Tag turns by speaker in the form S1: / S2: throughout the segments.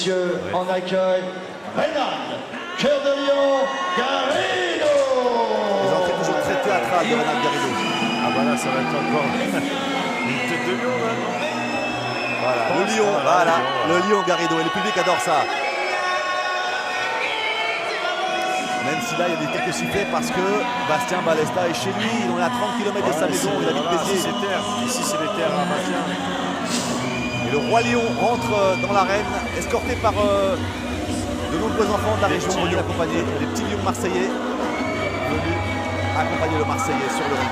S1: Messieurs, on accueille Reynald, Cœur de Lion, Garrido.
S2: Les entrées toujours très théâtrales de Reynald Garrido.
S3: Ah bah là, ça va être encore une tête de lion là, non?
S2: Voilà, le lion, voilà, le lion Garrido. Et le public adore ça. Même si là, il y a quelques sifflets parce que Bastien Balesta est chez lui. Il en est à 30 km de sa maison. Il habite Béziers.
S3: Ici, c'est les terres à Bastien.
S2: Et le roi lion entre dans l'arène, escorté par de nombreux enfants de la région venus l'accompagner. Les petits lions marseillais venus accompagner le Marseillais sur le ring.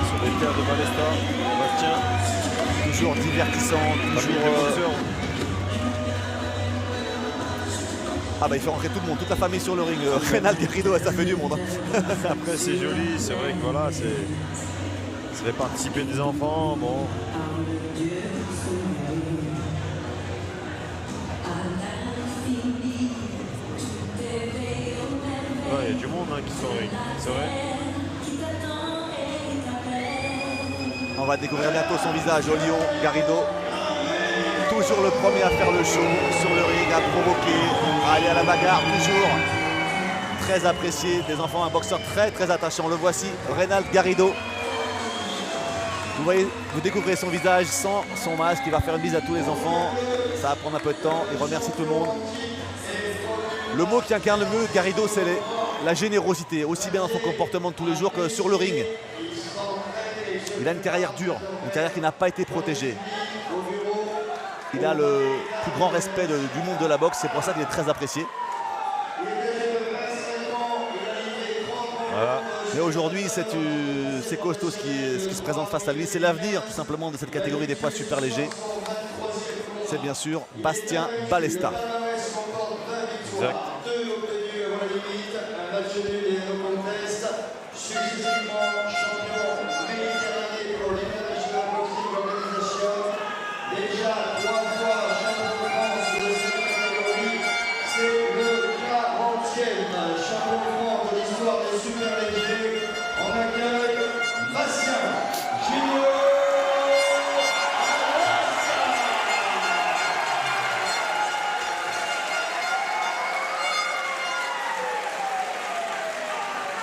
S3: Sur les terres de Balesta, Bastien.
S2: Toujours divertissant, toujours... Ah bah il fait rentrer tout le monde, toute la famille sur le ring. Reynald Garrido, ça fait du monde.
S3: Après c'est joli, c'est vrai que voilà, ça fait participer des enfants, bon. Il y a du monde qui sont au ring, c'est vrai.
S2: On va découvrir bientôt son visage au lion Garrido. Toujours le premier à faire le show sur le ring, à provoquer, à aller à la bagarre, toujours très apprécié des enfants, un boxeur très très attachant. Le voici, Reynald Garrido. Vous voyez, vous découvrez son visage sans son masque. Il va faire une bise à tous les enfants. Ça va prendre un peu de temps. Il remercie tout le monde. Le mot qui incarne le mieux Garrido, c'est la générosité, aussi bien dans son comportement de tous les jours que sur le ring. Il a une carrière dure, une carrière qui n'a pas été protégée. Il a le plus grand respect du monde de la boxe, c'est pour ça qu'il est très apprécié.
S3: Voilà.
S2: Mais aujourd'hui, c'est costaud ce qui se présente face à lui. C'est l'avenir tout simplement de cette catégorie des poids super légers. C'est bien sûr Bastien Balesta.
S3: Exact.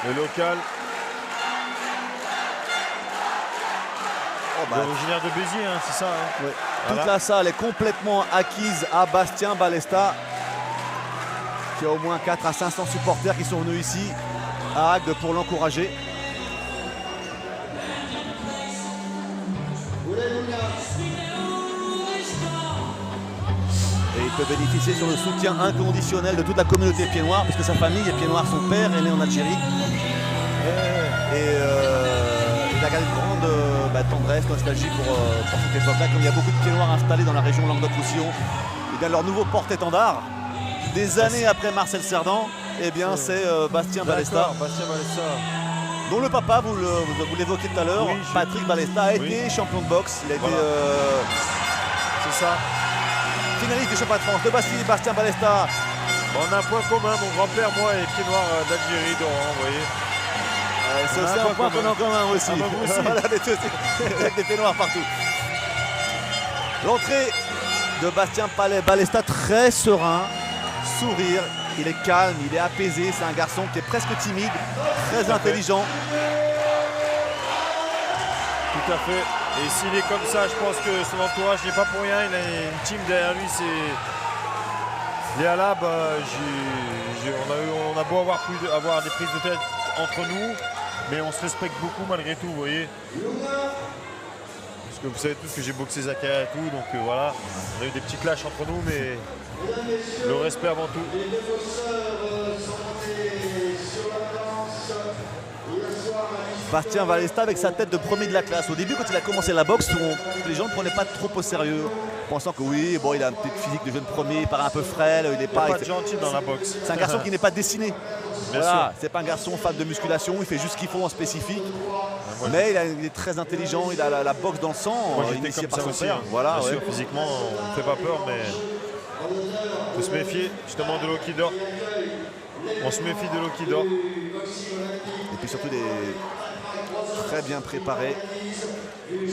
S3: Le local. Originaire de Béziers, hein, c'est ça. Hein.
S2: Ouais.
S3: Voilà.
S2: Toute la salle est complètement acquise à Bastien Balesta, qui a au moins 4 à 500 supporters qui sont venus ici à Agde pour l'encourager. Et il peut bénéficier sur le soutien inconditionnel de toute la communauté pied noir, puisque sa famille est pied noir, son père est né en Algérie. Et il a gardé une grande tendresse, nostalgie pour cette époque-là. Comme il y a beaucoup de pieds noirs installés dans la région Languedoc-Roussillon, et bien leur nouveau porte-étendard, des années après Marcel Cerdan, eh bien c'est Bastien Balesta.
S3: Bastien Balesta.
S2: Dont le papa, vous l'évoquiez tout à l'heure,
S3: Oui,
S2: Patrick Balesta a été champion de boxe. Il a été,
S3: c'est ça.
S2: Finaliste du championnat de France de Bastien Balesta.
S3: On a un point commun, mon grand-père, moi, et pied noir d'Algérie, d'Oran, vous voyez.
S2: C'est aussi un point qu'on a en commun aussi.
S3: Ah bah vous aussi.
S2: Voilà, avec des pieds noirs partout. L'entrée de Bastien Balesta, très serein, sourire. Il est calme, il est apaisé. C'est un garçon qui est presque timide, très intelligent.
S3: Tout à fait. Et s'il est comme ça, je pense que son entourage n'est pas pour rien. Il a une team derrière lui. C'est Léa Lab. On a beau avoir des prises de tête entre nous, mais on se respecte beaucoup malgré tout, vous voyez. Parce que vous savez tous que j'ai boxé Zakaria et tout, donc voilà. On a eu des petits clashs entre nous, mais le respect avant tout.
S2: Bastien Balesta avec sa tête de premier de la classe. Au début, quand il a commencé la boxe, les gens ne prenaient pas trop au sérieux, pensant que oui, bon, il a un petit physique de jeune premier, il paraît un peu frêle, il n'est pas
S3: gentil dans la boxe.
S2: C'est un garçon qui n'est pas dessiné.
S3: Voilà,
S2: c'est pas un garçon fan de musculation, il fait juste ce qu'il faut en spécifique. Mais il est très intelligent, il a la boxe dans le sang,
S3: moi, j'étais
S2: initié
S3: comme
S2: par
S3: ça
S2: son
S3: aussi,
S2: père.
S3: hein.
S2: Voilà,
S3: bien sûr, physiquement, on ne fait pas peur, mais il faut se méfier justement de l'eau qui dort. On se méfie de l'eau qui dort.
S2: Et puis surtout des très bien préparé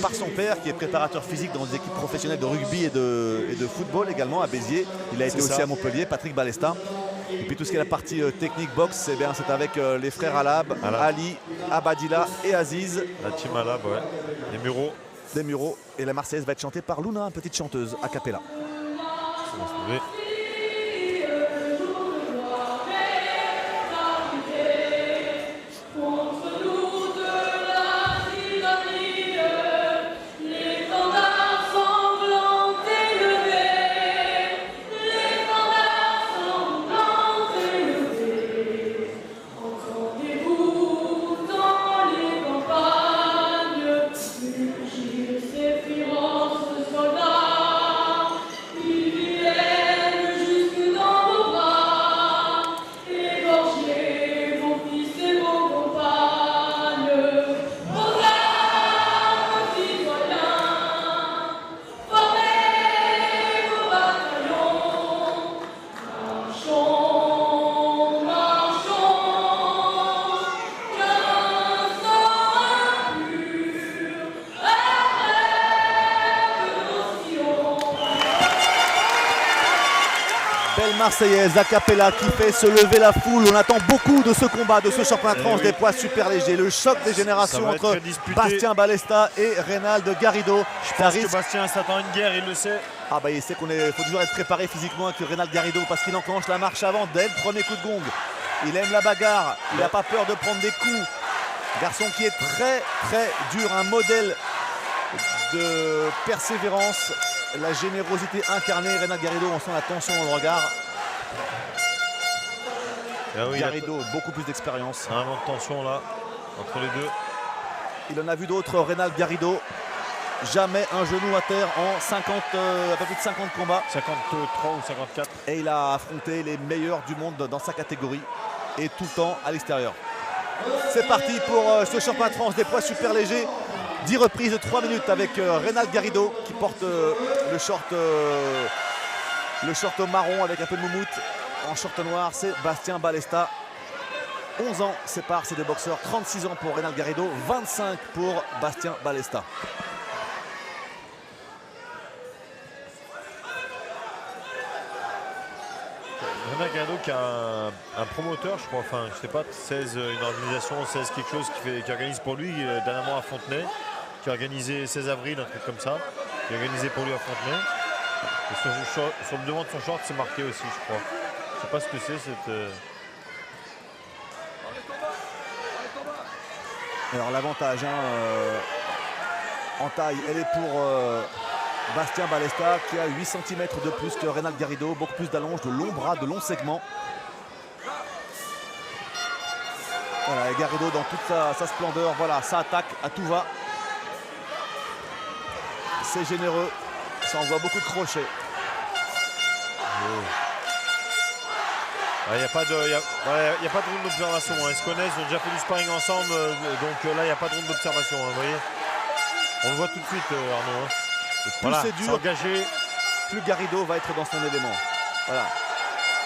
S2: par son père qui est préparateur physique dans des équipes professionnelles de rugby et de football également à Béziers. Il a été aussi à Montpellier, Patrick Balesta. Et puis tout ce qui est la partie technique boxe, c'est avec les frères Alab, Ali, Abadila et Aziz.
S3: La team Alab, ouais. Les Mureaux.
S2: Des Mureaux. Et la Marseillaise va être chantée par Luna, petite chanteuse a cappella. Marseillaise a cappella qui fait se lever la foule. On attend beaucoup de ce combat, de ce championnat de France des poids super légers. Le choc des générations entre Bastien Balesta et Reynald Garrido.
S3: Je pense que Bastien s'attend à une guerre, il le sait.
S2: Ah bah il sait qu'il faut toujours être préparé physiquement avec Reynald Garrido parce qu'il enclenche la marche avant dès le premier coup de gong. Il aime la bagarre, il n'a pas peur de prendre des coups. Garçon qui est très très dur, un modèle de persévérance. La générosité incarnée, Reynald Garrido, on sent la tension dans le regard.
S3: Oui,
S2: Garrido, beaucoup plus d'expérience.
S3: Un moment de tension là, entre les deux.
S2: Il en a vu d'autres, Reynald Garrido. Jamais un genou à terre en 50, un peu plus de 50 combats.
S3: 53 ou 54.
S2: Et il a affronté les meilleurs du monde dans sa catégorie. Et tout le temps à l'extérieur. C'est parti pour ce championnat de France des poids super légers. 10 reprises de 3 minutes avec Reynald Garrido qui porte le short marron avec un peu de moumoute. En short noir, c'est Bastien Balesta. 11 ans séparent ces deux boxeurs. 36 ans pour Reynald Garrido, 25 pour Bastien Balesta.
S3: Reynald Garrido qui a un promoteur, je crois, enfin je sais pas, 16, une organisation, 16 quelque chose qui organise pour lui, dernièrement à Fontenay, qui a organisé 16 avril, un truc comme ça, qui a organisé pour lui à Fontenay. Et sur le devant de son short, c'est marqué aussi, je crois. Je sais pas ce que c'est cette.
S2: Alors l'avantage en taille, elle est pour Bastien Balesta qui a 8 cm de plus que Reynald Garrido, beaucoup plus d'allonge, de longs bras, de longs segments. Voilà, et Garrido dans toute sa splendeur, voilà, ça attaque à tout va. C'est généreux, ça envoie beaucoup de crochets.
S3: Il n'y a pas de round d'observation. Ils se connaissent, ils ont déjà fait du sparring ensemble. Donc là, il n'y a pas de round d'observation. Vous voyez, on le voit tout de suite, Arnaud.
S2: Plus
S3: voilà,
S2: c'est dur,
S3: engagé.
S2: Plus Garrido va être dans son élément. Voilà.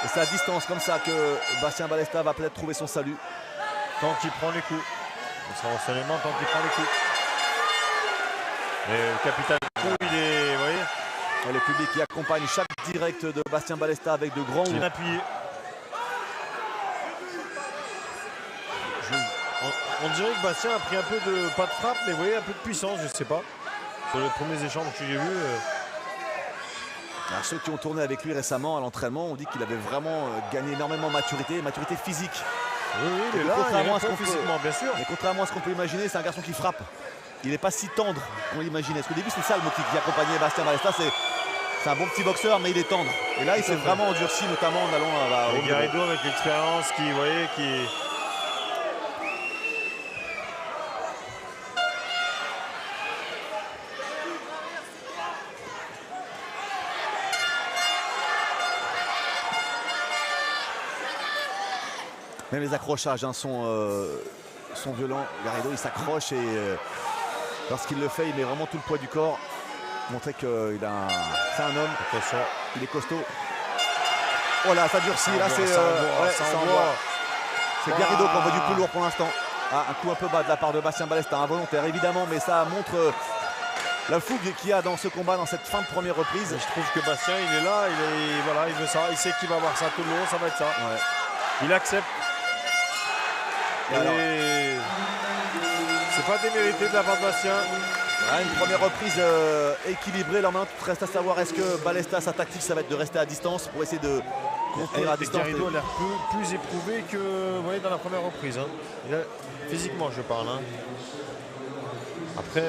S2: Et c'est à distance comme ça que Bastien Balesta va peut-être trouver son salut.
S3: Tant qu'il prend les coups. Il sera dans son élément tant qu'il prend les coups. Mais le capital du coup, il est. Vous voyez,
S2: et le public qui accompagne chaque direct de Bastien Balesta avec de grands
S3: bien appuyé. On dirait que Bastien a pris un peu de, pas de frappe, mais vous voyez, un peu de puissance, je ne sais pas. Sur les premiers échanges que j'ai vus.
S2: Alors, ceux qui ont tourné avec lui récemment à l'entraînement ont dit qu'il avait vraiment gagné énormément en maturité fisique.
S3: Oui, mais là,
S2: contrairement à ce qu'on
S3: physiquement, bien sûr.
S2: Mais contrairement à ce qu'on peut imaginer, c'est un garçon qui frappe. Il n'est pas si tendre qu'on l'imaginait. Parce qu'au début, c'est ça le mot qui accompagnait Bastien Balesta. C'est un bon petit boxeur, mais il est tendre. Et là, il s'est vraiment endurci, notamment en allant
S3: au Garrido avec l'expérience qui, vous voyez, qui.
S2: Même les accrochages sont violents. Garrido, il s'accroche et lorsqu'il le fait, il met vraiment tout le poids du corps. Montrer qu'il a c'est un homme.
S3: Attention.
S2: Il est costaud. Oh là, ça durcit. Là, c'est
S3: c'est Garrido
S2: Garrido qui envoie du plus lourd pour l'instant. Ah, un coup un peu bas de la part de Bastien Balesta, involontaire évidemment, mais ça montre la fougue qu'il y a dans ce combat, dans cette fin de première reprise.
S3: Je trouve que Bastien, il est là, voilà, il veut ça, il sait qu'il va avoir ça tout le long, ça va être ça.
S2: Ouais.
S3: Il accepte.
S2: Et alors,
S3: c'est pas démérité de la part de Bastien.
S2: une première reprise équilibrée. Alors maintenant, tout reste à savoir, est-ce que Balesta, sa tactique, ça va être de rester à distance pour essayer de contenir à distance.
S3: Garrido a l'air plus éprouvé que vous voyez, dans la première reprise. Hein. Physiquement, je parle. Hein. Après,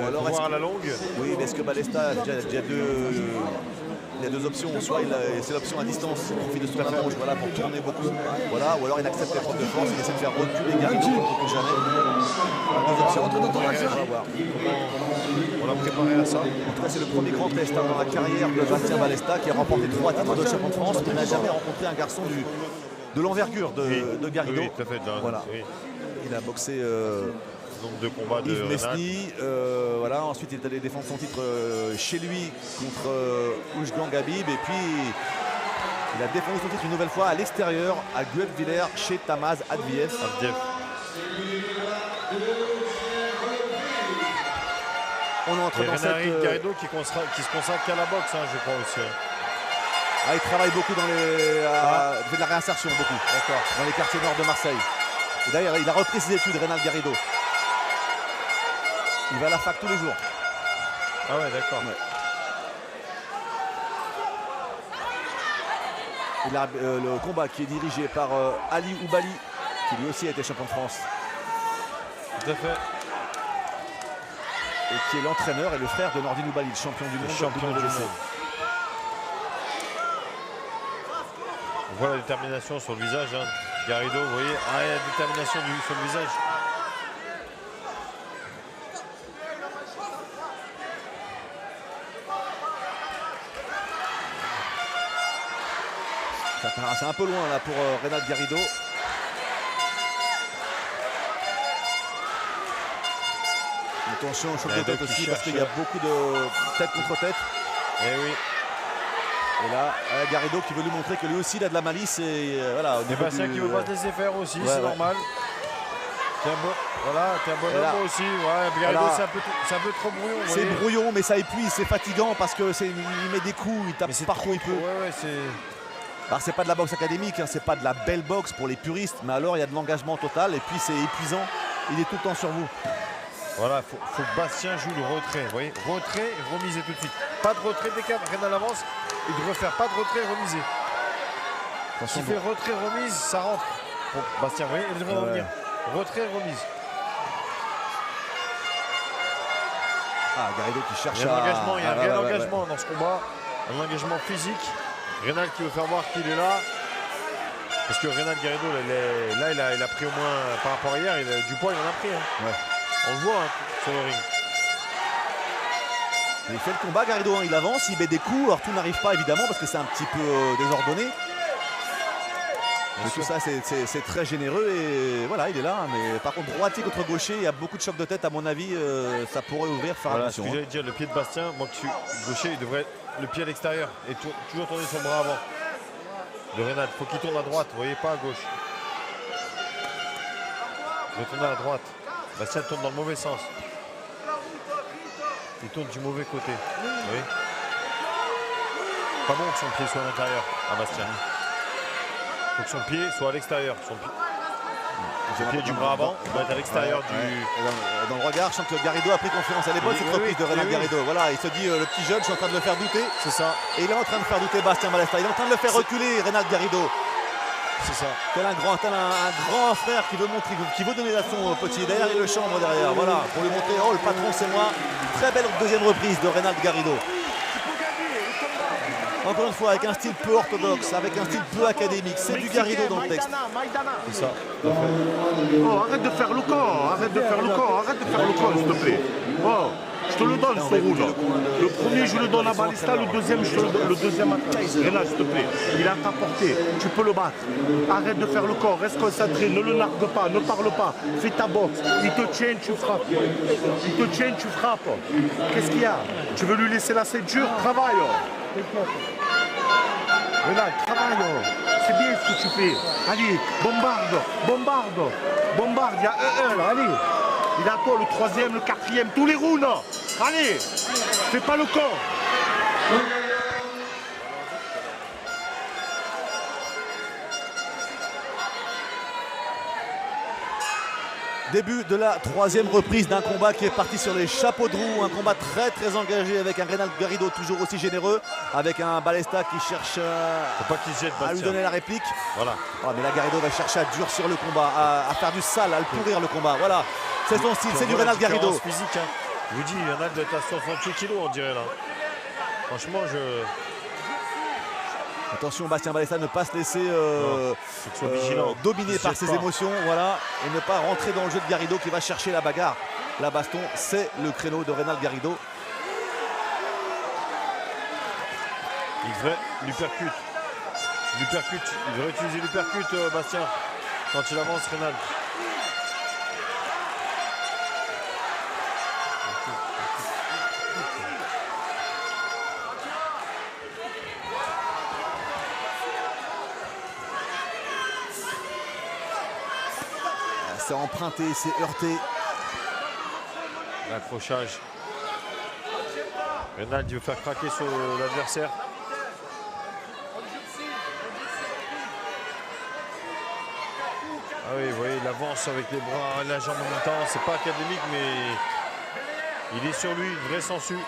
S2: alors,
S3: voir à la longue.
S2: Oui, mais est-ce que Balesta, il y a deux options. Soit c'est l'option à distance, il profite de son allonge voilà, pour tourner beaucoup. Voilà, ou alors il accepte les preuves de force, il essaie de faire reculer Garrido plus que jamais. Deux options. On va voir.
S3: On l'a préparé à ça.
S2: En tout cas, c'est le premier grand test dans la carrière de Bastien Balesta qui a remporté 3 titres de champion de France, mais n'a jamais rencontré un garçon de l'envergure de Garrido.
S3: Oui, tout à fait.
S2: Voilà.
S3: Oui.
S2: Il a boxé
S3: Nombre de combats de
S2: Yves
S3: Renal.
S2: Mesny. Voilà. Ensuite, il est allé défendre son titre chez lui contre Oujgan Gabib. Et puis, il a défendu son titre une nouvelle fois à l'extérieur, à Guebwiller, chez Tamaz Adviev. On entre
S3: Et
S2: dans
S3: Renari
S2: cette...
S3: Garrido qui se consacre qu'à la boxe, hein, je crois aussi.
S2: Ah, il travaille beaucoup dans les... il fait de la réinsertion beaucoup. D'accord. Dans les quartiers nord de Marseille. Et d'ailleurs, il a repris ses études, Renal Garrido. Il va à la fac tous les jours.
S3: Ah ouais, d'accord.
S2: Ouais. Il a le combat qui est dirigé par Ali Oubali, qui lui aussi a été champion de France.
S3: Tout à fait.
S2: Et qui est l'entraîneur et le frère de Nordine Oubali, le champion du monde.
S3: Champion du monde. On voit la détermination sur le visage. Hein. Garrido, vous voyez, il y a la détermination sur le visage.
S2: C'est un peu loin là pour Renal Garrido. Attention au choc de tête aussi parce qu'il y a beaucoup de tête contre tête.
S3: Et oui.
S2: Et là, Garrido qui veut lui montrer que lui aussi il a de la malice et voilà.
S3: Et Bastien qui veut pas se laisser faire aussi, c'est normal. T'es un bon homme aussi. Ouais, Garrido
S2: voilà.
S3: c'est un peu trop brouillon.
S2: C'est brouillon mais ça épuise, c'est fatigant parce que il met des coups, il tape partout où il peut.
S3: Ouais,
S2: alors c'est pas de la boxe académique, hein, c'est pas de la belle boxe pour les puristes, mais alors il y a de l'engagement total et puis c'est épuisant, il est tout le temps sur vous.
S3: Voilà, faut que Bastien joue le retrait, vous voyez, retrait et remiser tout de suite. Pas de retrait dès qu'il Renal avance, il devrait faire pas de retrait et remiser. S'il fait retrait remise, ça rentre. Bon, Bastien, vous voyez, il devrait revenir. Retrait remise.
S2: Ah, Garrido qui cherche
S3: il y a un engagement, il y a un réel engagement dans ce combat, un engagement physique. Renal qui veut faire voir qu'il est là. Parce que Renal Garrido, là, il a pris au moins, par rapport à hier, du poids, il en a pris. Hein. Ouais. On le voit hein, sur le ring.
S2: Il fait le combat, Garrido, hein, il avance, il met des coups. Alors tout n'arrive pas évidemment parce que c'est un petit peu désordonné. Mais tout ça, c'est très généreux et voilà, il est là. Mais par contre, droitier contre gaucher, il y a beaucoup de chocs de tête. À mon avis, ça pourrait ouvrir, faire
S3: voilà,
S2: attention.
S3: Ce que j'allais dire, le pied de Bastien, moi qui suis gaucher, il devrait le pied à l'extérieur et toujours tourner son bras avant. De Renal, il faut qu'il tourne à droite, vous voyez, pas à gauche. Il doit tourner à droite. Bastien tourne dans le mauvais sens. Il tourne du mauvais côté. Vous voyez, pas bon que son pied soit à l'intérieur à Bastien. Il faut que son pied soit à l'extérieur. Le pied du bras avant doit être à l'extérieur du...
S2: Dans le regard, je sens que Garrido a pris confiance. Elle est bonne cette reprise de Renal Garrido. Voilà, il se dit, le petit jeune, je suis en train de le faire douter.
S3: C'est ça.
S2: Et il est en train de faire douter Bastien Balesta. Il est en train de le faire reculer, Renal Garrido.
S3: C'est ça.
S2: Tel un grand frère qui veut montrer, qui veut donner la son au petit. D'ailleurs, il le chambre derrière. Voilà, pour lui montrer, oh, le patron, c'est moi. Très belle deuxième reprise de Renal Garrido. Encore une fois, avec un style peu orthodoxe, avec un style peu académique. C'est du Garrido dans le texte.
S3: C'est ça.
S4: Oh, arrête de faire le camp, arrête de faire le camp, arrête de faire le camp, s'il te plaît. Oh, je te le donne, ce roule. Le premier, je le donne à Balesta, le deuxième, je te le donne. Le deuxième à Renal, s'il te plaît. Il est à ta portée, tu peux le battre. Arrête de faire le corps, reste concentré, ne le nargue pas, ne parle pas. Fais ta boxe. Il te tient, tu frappes. Il te tient, tu frappes. Qu'est-ce qu'il y a? Tu veux lui laisser la ceinture? Travaille. Renan, travaille. C'est bien ce que tu fais. Allez, bombarde, bombarde, bombarde. Il y a un là, allez. Il est à toi, le troisième, le quatrième, tous les rounds. Allez, fais pas le con.
S2: Début de la troisième reprise d'un combat qui est parti sur les chapeaux de roue. Un combat très engagé avec un Reynald Garrido toujours aussi généreux. Avec un Balesta qui cherche
S3: Faut pas qu'il se jette,
S2: à lui
S3: Bastien.
S2: donner la réplique.
S3: Voilà.
S2: Ah, mais là Garrido va chercher à durcir le combat, à faire du sale, à le pourrir le combat. Voilà, c'est son style, c'est du Reynald Garrido.
S3: Physique, hein. Je vous dis, il y en a de à 68 kg, on dirait là. Franchement,
S2: Attention, Bastien Balesta ne pas se laisser
S3: faut qu'il soit vigilant.
S2: dominer
S3: Il se
S2: par
S3: jette
S2: ses
S3: pas.
S2: émotions, voilà, et ne pas rentrer dans le jeu de Garrido qui va chercher la bagarre. La baston, c'est le créneau de Reynald Garrido.
S3: Il devrait l'uppercut. L'uppercut. Il devrait utiliser l'uppercut, Bastien, quand il avance, Reynald.
S2: C'est emprunté, c'est heurté.
S3: L'accrochage. Reynald veut faire craquer l'adversaire. Ah oui, vous voyez, il avance avec les bras, la jambe en même temps. C'est pas académique, mais il est sur lui, une vraie sangsue. Vous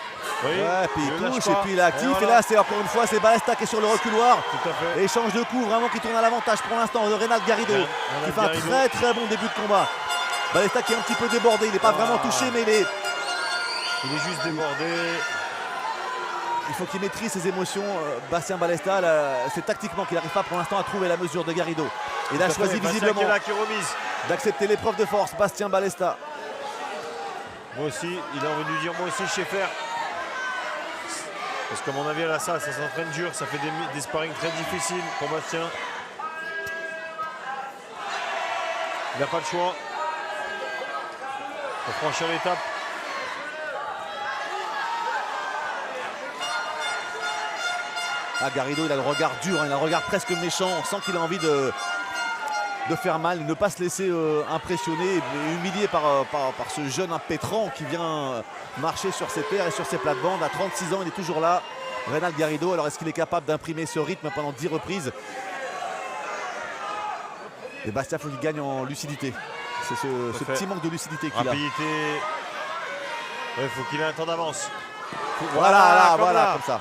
S3: voyez,
S2: Ouais, puis
S3: il
S2: il
S3: le lâche
S2: touche et
S3: pas.
S2: puis il est actif. Et
S3: voilà.
S2: là, c'est encore une fois, c'est Balesta qui est sur le reculoir.
S3: Tout à fait.
S2: Échange de coups, vraiment qui tourne à l'avantage pour l'instant de Reynald Garrido.
S3: Reynald
S2: Qui fait
S3: Garrido.
S2: un très bon début de combat. Balesta qui est un petit peu débordé, il n'est pas vraiment touché, mais
S3: Il est juste débordé.
S2: il faut qu'il maîtrise ses émotions. Bastien Balesta, c'est tactiquement qu'il n'arrive pas pour l'instant à trouver la mesure de Garrido. Il a
S3: Tout à
S2: choisi
S3: fait. Bastien
S2: visiblement
S3: qui est là, qui remise.
S2: d'accepter l'épreuve de force. Bastien Balesta.
S3: Moi aussi, il est revenu dire moi aussi je sais faire. Parce qu'à mon avis à la salle, ça s'entraîne dur, ça fait des sparring très difficiles pour Bastien. Il n'a pas le choix pour franchir l'étape.
S2: Ah, Garrido, il a le regard dur, hein, il a le regard presque méchant. On sent qu'il a envie de faire mal, ne pas se laisser impressionner et humilier par ce jeune impétrant qui vient marcher sur ses terres et sur ses plates-bandes. À 36 ans, il est toujours là. Reynald Garrido, alors est-ce qu'il est capable d'imprimer ce rythme pendant 10 reprises? Et Bastien, il faut qu'il gagne en lucidité. C'est ce
S3: fait.
S2: petit manque de lucidité qu'il a.
S3: Rapidité. Il faut qu'il ait un temps d'avance.
S2: Voilà,
S3: comme là.
S2: comme ça.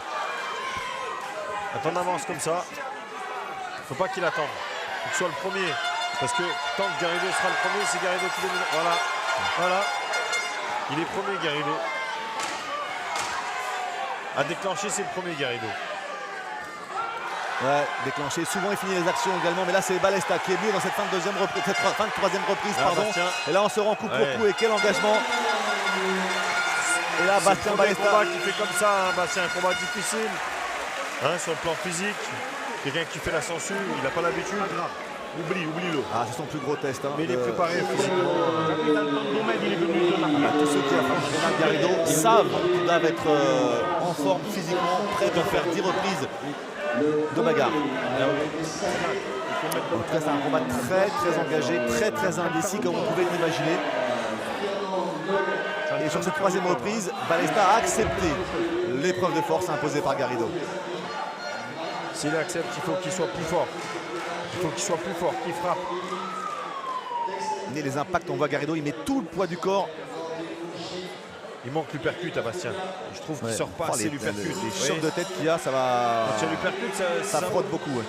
S3: Un temps d'avance comme ça. Il ne faut pas qu'il attende. Il faut qu'il soit le premier. Parce que tant que Garrido sera le premier, c'est Garrido qui domine. Voilà. Voilà. Il est premier, Garrido. À déclencher, c'est le premier, Garrido.
S2: Ouais, déclenché. Souvent, il finit les actions également. Mais là, c'est Balesta qui est mieux dans cette fin de troisième reprise.
S3: Ah,
S2: Pardon.
S3: Bastien.
S2: Et là, on se rend coup pour
S3: Ouais.
S2: coup. Et quel engagement. Et là,
S3: C'est
S2: Bastien
S3: le premier
S2: Balesta.
S3: combat qui fait comme ça, hein, Bastien, un combat difficile. Hein, sur le plan physique. Quelqu'un qui fait la censure, il n'a pas l'habitude.
S4: Oublie-le.
S2: Ah, c'est son plus gros test. Hein,
S3: Mais il est préparé physiquement.
S4: Il est venu de la
S2: Tous ceux qui affrontent Reynald Garrido savent qu'ils doivent être en forme physiquement, prêts pour faire 10 reprises de bagarre. En tout cas, c'est un combat très engagé, très indécis comme on pouvait l'imaginer. Et sur cette troisième reprise, Balesta a accepté l'épreuve de force imposée par Garrido.
S3: S'il accepte, il faut qu'il soit plus fort. Il faut qu'il soit plus fort, qu'il frappe.
S2: Et les impacts, on voit Garrido, il met tout le poids du corps.
S3: Il manque l'uppercut à Bastien. Je trouve qu'il ne sort pas
S2: Oh,
S3: assez
S2: les
S3: l'uppercut.
S2: chocs de tête qu'il y a, ça va.
S3: Quand il y a l'uppercut,
S2: Ça frotte beaucoup. Ouais.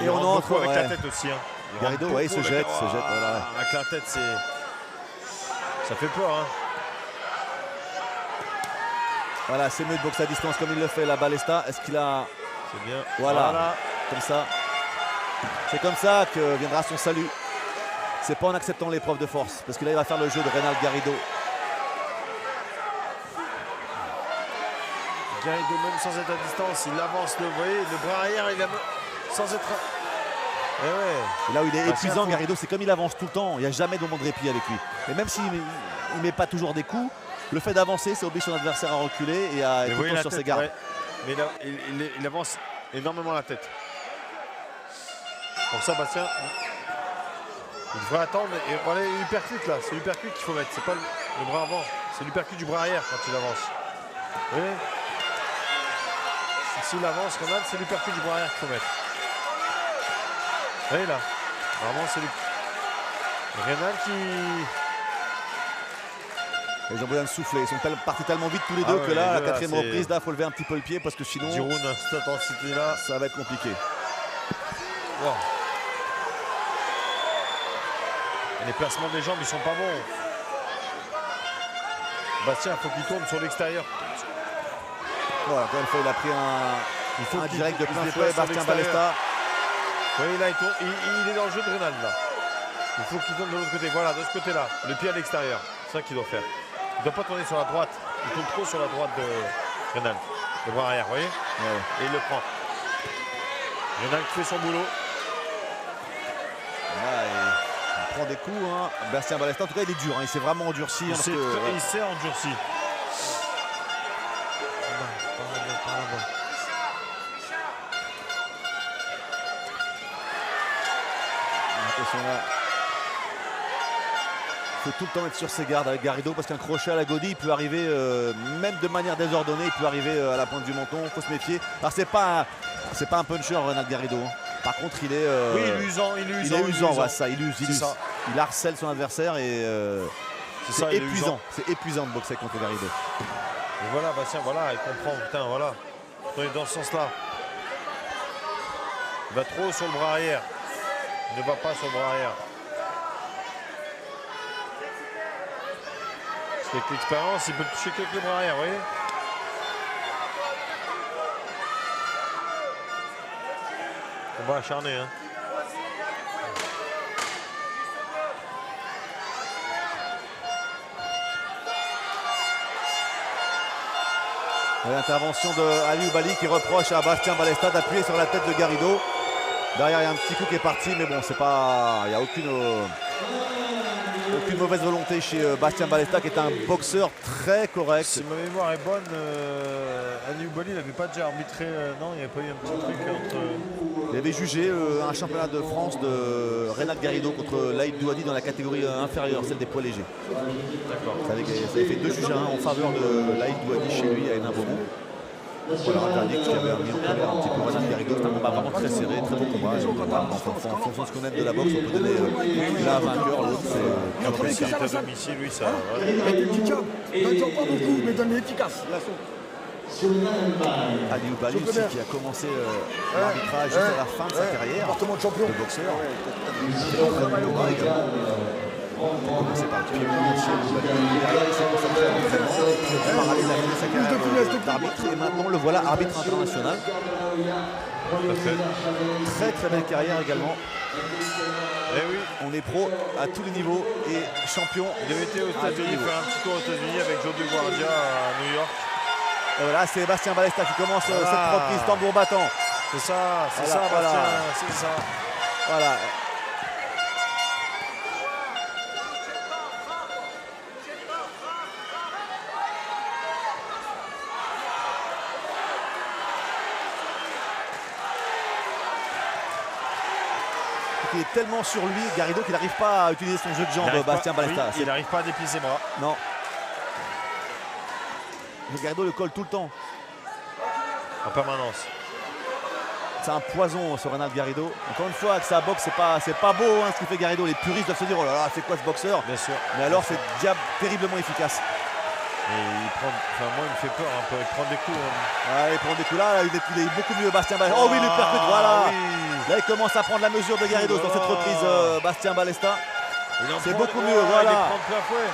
S3: Il
S2: Et on
S3: rentre
S2: entre
S3: beaucoup avec
S2: ouais.
S3: la tête aussi. Hein. Il
S2: Garrido,
S3: rentre
S2: ouais, il
S3: beaucoup
S2: se
S3: avec-
S2: jette, voilà.
S3: Avec la tête, ça fait peur. Hein.
S2: Voilà, c'est mieux de boxe à distance comme il le fait, la Balesta. Est-ce qu'il a.
S3: C'est bien.
S2: Voilà. Comme ça. C'est comme ça que viendra son salut. C'est pas en acceptant l'épreuve de force. Parce que là, il va faire le jeu de Reynald Garrido.
S3: Garrido, même sans être à distance, il avance. Vous voyez, le bras arrière, il a sans être. ouais.
S2: Et là où il est
S3: Bah,
S2: épuisant,
S3: faut-
S2: Garrido, c'est comme il avance tout le temps. Il n'y a jamais de moment de répit avec lui. Et même s'il ne met pas toujours des coups, le fait d'avancer, ça oblige son adversaire à reculer et à
S3: Mais
S2: être
S3: vous
S2: tout
S3: voyez
S2: le temps
S3: la
S2: sur
S3: tête,
S2: ses gardes.
S3: ouais. Mais là, il avance énormément la tête. Pour ça, Bastien, il devrait attendre. Et voilà, l'hypercute là, c'est l'hypercute qu'il faut mettre. C'est pas le bras avant, c'est l'hypercute du bras arrière quand il avance. Vous voyez? S'il avance, Renal, c'est l'hypercute du bras arrière qu'il faut mettre. Vous voyez là, vraiment c'est Renal qui...
S2: Ils ont besoin de souffler. Ils sont partis tellement vite tous les
S3: Ah
S2: deux
S3: ouais,
S2: que là,
S3: les
S2: la
S3: deux, là,
S2: quatrième
S3: c'est-
S2: reprise, là, il faut lever un petit peu le pied parce que sinon,
S3: 10 rounds, cette intensité là.
S2: ça va être compliqué.
S3: Wow. Et les placements des jambes, ils sont pas bons. Bastien, il faut qu'il tourne sur l'extérieur.
S2: Voilà, encore une fois, il a pris
S3: Il faut
S2: un
S3: qu'il-
S2: direct de
S3: il se
S2: plein
S3: déplace
S2: fouet.
S3: sur
S2: Bastien
S3: l'extérieur.
S2: Balesta.
S3: Oui, là, il est dans le jeu de Renal, là. Il faut qu'il tourne de l'autre côté. Voilà, de ce côté-là. Le pied à l'extérieur. C'est ça qu'il doit faire. Il ne doit pas tourner sur la droite. Il tourne trop sur la droite de Renal. Le bras arrière, vous voyez?
S2: Ouais.
S3: Et il le prend. Renal qui fait son boulot.
S2: Là, il prend des coups. Hein. Bastien Balesta, en tout cas, il est dur. Hein. Il s'est vraiment endurci. Hein, parce que, ouais.
S3: Il s'est endurci.
S2: Attention là. Il faut tout le temps être sur ses gardes avec Garrido parce qu'un crochet à la godille peut arriver, même de manière désordonnée, il peut arriver à la pointe du menton. Il faut se méfier. Alors c'est pas un puncher, Renal Garrido. Hein. Par contre, il est.
S3: Oui, il est usant.
S2: Il est usant, voilà, ça. Il use.
S3: C'est ça.
S2: Il harcèle son adversaire et
S3: C'est ça,
S2: c'est
S3: il est usant.
S2: épuisant. C'est épuisant de boxer contre Garrido.
S3: Et voilà, Bastien, voilà, il comprend. Putain, voilà. On est dans ce sens-là. Il va trop sur le bras arrière. Il ne va pas sur le bras arrière. Parce qu'avec l'expérience, il peut le toucher quelques bras arrière, vous voyez? Combat acharné, hein.
S2: L'intervention de Aliou Bali qui reproche à Bastien Balesta d'appuyer sur la tête de Garrido. Derrière, il y a un petit coup qui est parti, mais bon, c'est pas. Il n'y a aucune mauvaise volonté chez Bastien Balesta, qui est un boxeur très correct.
S3: Si ma mémoire est bonne, Aliou Bali n'avait pas déjà arbitré. Non, il n'y avait pas eu un petit truc entre.
S2: Il avait jugé un championnat de France de Renal Garrido contre Laïd Douadi dans la catégorie inférieure, celle des poids légers.
S3: D'accord.
S2: Ça avait fait 2 juges à 1 en faveur de Laïd Douadi chez lui à Hénin Beaumont. Voilà, un dernier qui avait mis en première un petit peu Renal Garrido. C'est un combat vraiment très serré, très beau combat. En fonction de ce qu'on aime de la boxe, on peut donner l'un vainqueur, l'autre c'est
S3: En plus,
S2: Caprica.
S3: il est à domicile, lui, ça. Ouais.
S5: Avec le petit job, n'en joue pas beaucoup, mais donne efficace.
S2: Aliou Bali aussi qui a commencé l'arbitrage juste à la fin de sa carrière
S5: Appartement de champion.
S2: de boxeur. Il a commencé par le pied gauche, derrière il s'est consacré à l'entraînement. En parallèle, il a fait sa carrière d'arbitre et maintenant le voilà arbitre international. Très très belle carrière également.
S3: Eh oui,
S2: On est pro à tous les niveaux et champion.
S3: il avait été aux
S2: à tous les
S3: États-Unis,
S2: niveaux.
S3: faire un petit tour aux États-Unis avec Joe DeGuardia à New York.
S2: Et voilà, c'est Bastien Balesta qui commence
S3: Voilà.
S2: cette reprise tambour battant.
S3: C'est ça,
S2: Voilà, voilà.
S3: Bastien, c'est ça.
S2: Voilà. Il est tellement sur lui, Garrido, qu'il n'arrive pas à utiliser son jeu de
S3: Il
S2: jambes,
S3: arrive
S2: Bastien
S3: pas-
S2: Balesta.
S3: oui, il n'arrive pas à déplier ses bras.
S2: Non. Le Garrido le colle tout le temps.
S3: En permanence.
S2: C'est un poison ce Renal Garrido. Encore une fois, avec sa boxe, c'est pas beau hein, ce qu'il fait Garrido. Les puristes doivent se dire oh là là, c'est quoi ce boxeur?
S3: Bien sûr.
S2: Mais alors c'est terriblement efficace.
S3: Et il prend, enfin moi il me fait peur un peu, il prend des coups. Hein.
S2: Ouais, il prend des coups là, il est beaucoup mieux Bastien Balesta. Oh oui, le percute, voilà.
S3: Oui.
S2: Là il commence à prendre la mesure de Garrido dans cette reprise Bastien Balesta.
S3: Il en
S2: C'est
S3: prend-
S2: beaucoup mieux,
S3: Il
S2: voilà.
S3: les prend plein fouet.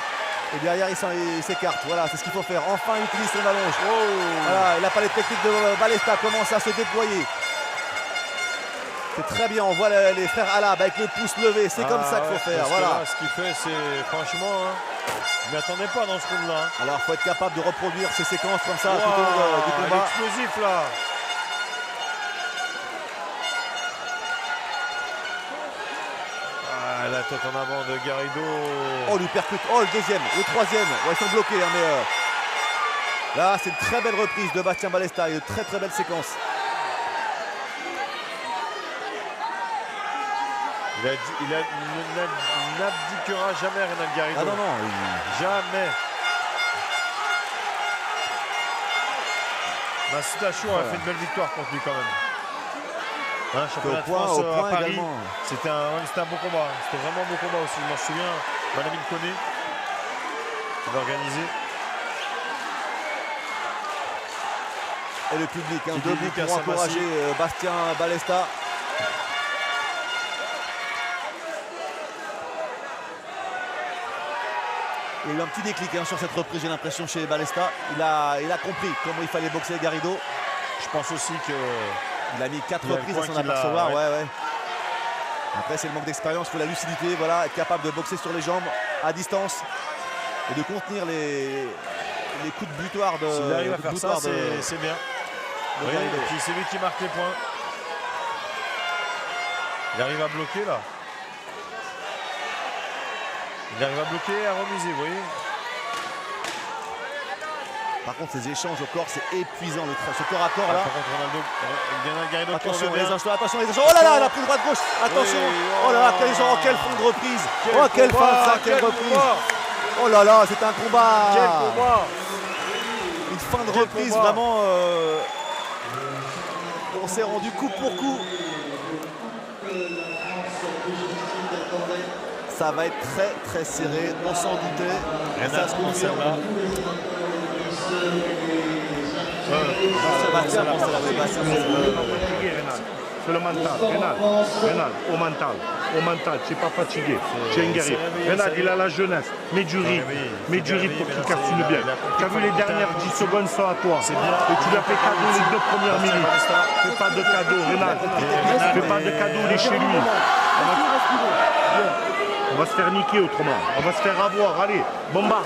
S2: Et derrière il s'écarte, voilà, c'est ce qu'il faut faire. Enfin il utilise son allonge.
S3: Oh.
S2: Voilà, il a pas les techniques de Balesta, commence à se déployer. C'est très bien, on voit les frères Alab avec le pouce levé, c'est comme ça qu'il faut faire,
S3: parce que
S2: voilà.
S3: là, ce qu'il fait, c'est franchement, hein, je m'y attendais pas dans ce round-là. Hein.
S2: Alors il faut être capable de reproduire ces séquences comme ça
S3: Wow,
S2: tout au long du combat.
S3: l'explosif là. la tête en avant de Garrido.
S2: Oh, lui percute. Oh, le deuxième, le troisième. Ouais, ils sont bloqués, hein, mais là, c'est une très belle reprise de Bastien Balesta et une très très belle séquence.
S3: Il n'abdiquera jamais Renan Garrido.
S2: Ah non, non.
S3: Jamais. Masutachou a fait une belle victoire contre lui quand même. Hein, championnat de France
S2: au point
S3: à Paris.
S2: également.
S3: C'était un beau combat. C'était vraiment un beau combat aussi. Je m'en souviens. Madame Koné qui va organiser.
S2: Et le public, hein,
S3: Qui
S2: debout
S3: dédique à
S2: pour
S3: Samassi.
S2: encourager Bastien Balesta. Il y a eu un petit déclic hein, sur cette reprise, j'ai l'impression, chez Balesta. Il a compris comment il fallait boxer Garrido.
S3: Je pense aussi que
S2: Il a mis 4
S3: Il a le
S2: reprises à
S3: point
S2: s'en
S3: qu'il a,
S2: apercevoir.
S3: ouais.
S2: Ouais. Après, c'est le manque d'expérience, il faut la lucidité, voilà, être capable de boxer sur les jambes à distance et de contenir les coups de butoir de.
S3: s'il arrive à
S2: de
S3: faire
S2: butoir
S3: ça,
S2: de-
S3: c'est bien.
S2: de
S3: Oui,
S2: Garrido.
S3: et puis c'est lui qui marque les points. Il arrive à bloquer là. Il arrive à bloquer et à remiser, vous voyez.
S2: Par contre, ces échanges au corps, c'est épuisant. Ce corps à corps
S3: Par
S2: là.
S3: contre, Renan Garrido qui
S2: Attention,
S3: revient
S2: les
S3: bien.
S2: échanges, attention, les échanges. Oh là là, la prise droite-gauche. Attention.
S3: Oui,
S2: Oh là là,
S3: oh.
S2: quel fond de reprise.
S3: Quel
S2: Oh, quelle
S3: combat,
S2: fin de cinquième
S3: quel
S2: reprise.
S3: combat.
S2: Oh là là, c'est un combat.
S3: Quel combat.
S2: Une fin de
S3: Quel
S2: reprise
S3: combat.
S2: vraiment. On s'est rendu coup pour coup. Ça va être très très serré, on s'en doutait.
S3: Renan
S2: Ça se
S3: concerne là.
S2: Sébastien, bon, c'est la vraie Bastien, c'est
S4: Fatigué, Renan. C'est le mental. Renan, au mental. Au mental, tu n'es pas fatigué. Tu es un guerrier.
S3: réveillé,
S4: Renan,
S3: ça y est.
S4: il a la jeunesse. Mets du rythme.
S3: réveillé.
S4: Mets du
S3: C'est
S4: rythme pour
S3: réveillé,
S4: qu'il
S3: mais
S4: casse une
S3: là,
S4: bière.
S3: il a compris
S4: Tu as vu les
S3: qu'il
S4: dernières
S3: était
S4: 10 secondes sont à toi.
S3: C'est bien.
S4: Et tu lui as fait cadeau les 2 premières
S3: Bastien
S4: minutes.
S3: Balesta.
S4: Fais pas de cadeau, Renan.
S3: Renan,
S4: Fais pas de
S3: mais-
S4: cadeau, il est chez lui. On va se faire niquer autrement. On va se faire avoir. Allez, bombarde.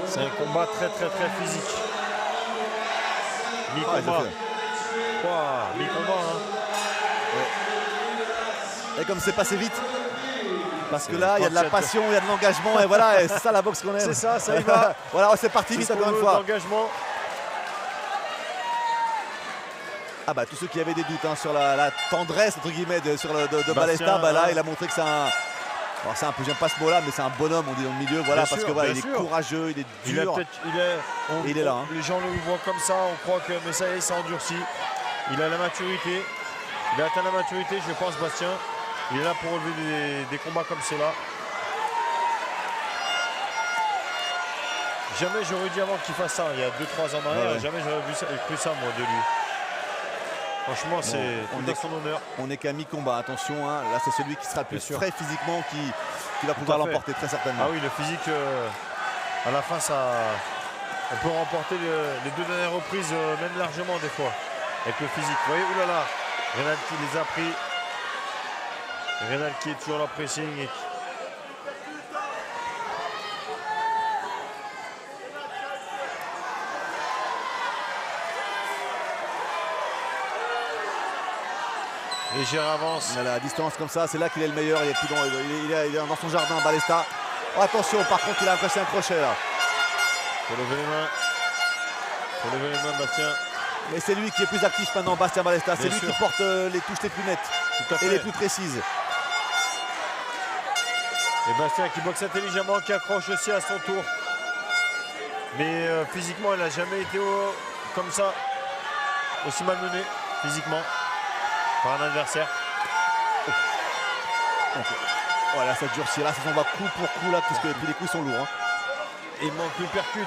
S3: C'est un combat très physique.
S2: Ouais, ça
S3: Mi-combat.
S2: fait.
S3: Quoi, mi-combat, hein.
S2: Et comme c'est passé vite. Parce que
S3: C'est
S2: là, il y a de la
S3: quand il y a-
S2: passion, il y a de l'engagement, et voilà, et c'est ça la boxe qu'on aime.
S3: C'est ça, ça y va.
S2: Voilà, c'est parti
S3: C'est
S2: vite
S3: ce qu'on
S2: encore une
S3: veut,
S2: fois.
S3: l'engagement.
S2: Ah bah tous ceux qui avaient des doutes hein, sur la tendresse entre guillemets de Balesta,
S3: Bastien,
S2: bah là
S3: hein.
S2: il a montré que c'est un. Alors c'est un peu, j'aime pas ce mot-là, mais c'est un bonhomme, on dit dans le milieu, voilà,
S3: Bien
S2: parce
S3: sûr,
S2: que voilà,
S3: bien
S2: il est
S3: sûr.
S2: courageux, il est
S3: Il a
S2: dur.
S3: peut-être,
S2: Il est là, hein.
S3: Les gens le voient comme ça, on croit que, mais ça y est, ça endurcit. Il a la maturité. Il a atteint la maturité, je pense, Bastien. Il est là pour relever des combats comme ceux-là. Jamais j'aurais dit avant qu'il fasse ça, il y a 2-3 ans en arrière,
S2: Ouais.
S3: jamais j'aurais cru ça, moi, de lui. Franchement, c'est
S2: on
S3: tout
S2: est-
S3: à son honneur.
S2: On n'est qu'à mi-combat, attention, hein. Là c'est celui qui sera le plus
S3: Bien sûr.
S2: frais physiquement qui va pouvoir
S3: à fait.
S2: l'emporter très certainement.
S3: Ah oui, le physique, à la fin, on peut remporter les 2 dernières reprises, même largement des fois, avec le physique. Vous voyez, oulala, Renan qui les a pris. Renan qui est toujours en pressing. Et qui... Légère avance.
S2: Voilà, à distance comme ça, c'est là qu'il est le meilleur, il est, plus il est dans son jardin, Balesta. Oh, attention, par contre il a impressé un crochet là.
S3: Faut lever les mains. Faut lever les mains, Bastien.
S2: Mais c'est lui qui est plus actif maintenant, Bastien Balesta. C'est
S3: Bien
S2: lui
S3: sûr.
S2: qui porte les touches les plus nettes
S3: Tout à
S2: et
S3: fait.
S2: les plus précises.
S3: Et Bastien qui boxe intelligemment, qui accroche aussi à son tour. Mais physiquement, il n'a jamais été comme ça, aussi malmené physiquement par un adversaire.
S2: Voilà, ça durcit. Là, ça s'en va coup pour coup là, parce que puis les coups sont lourds. Hein.
S3: Et il manque l'uppercut.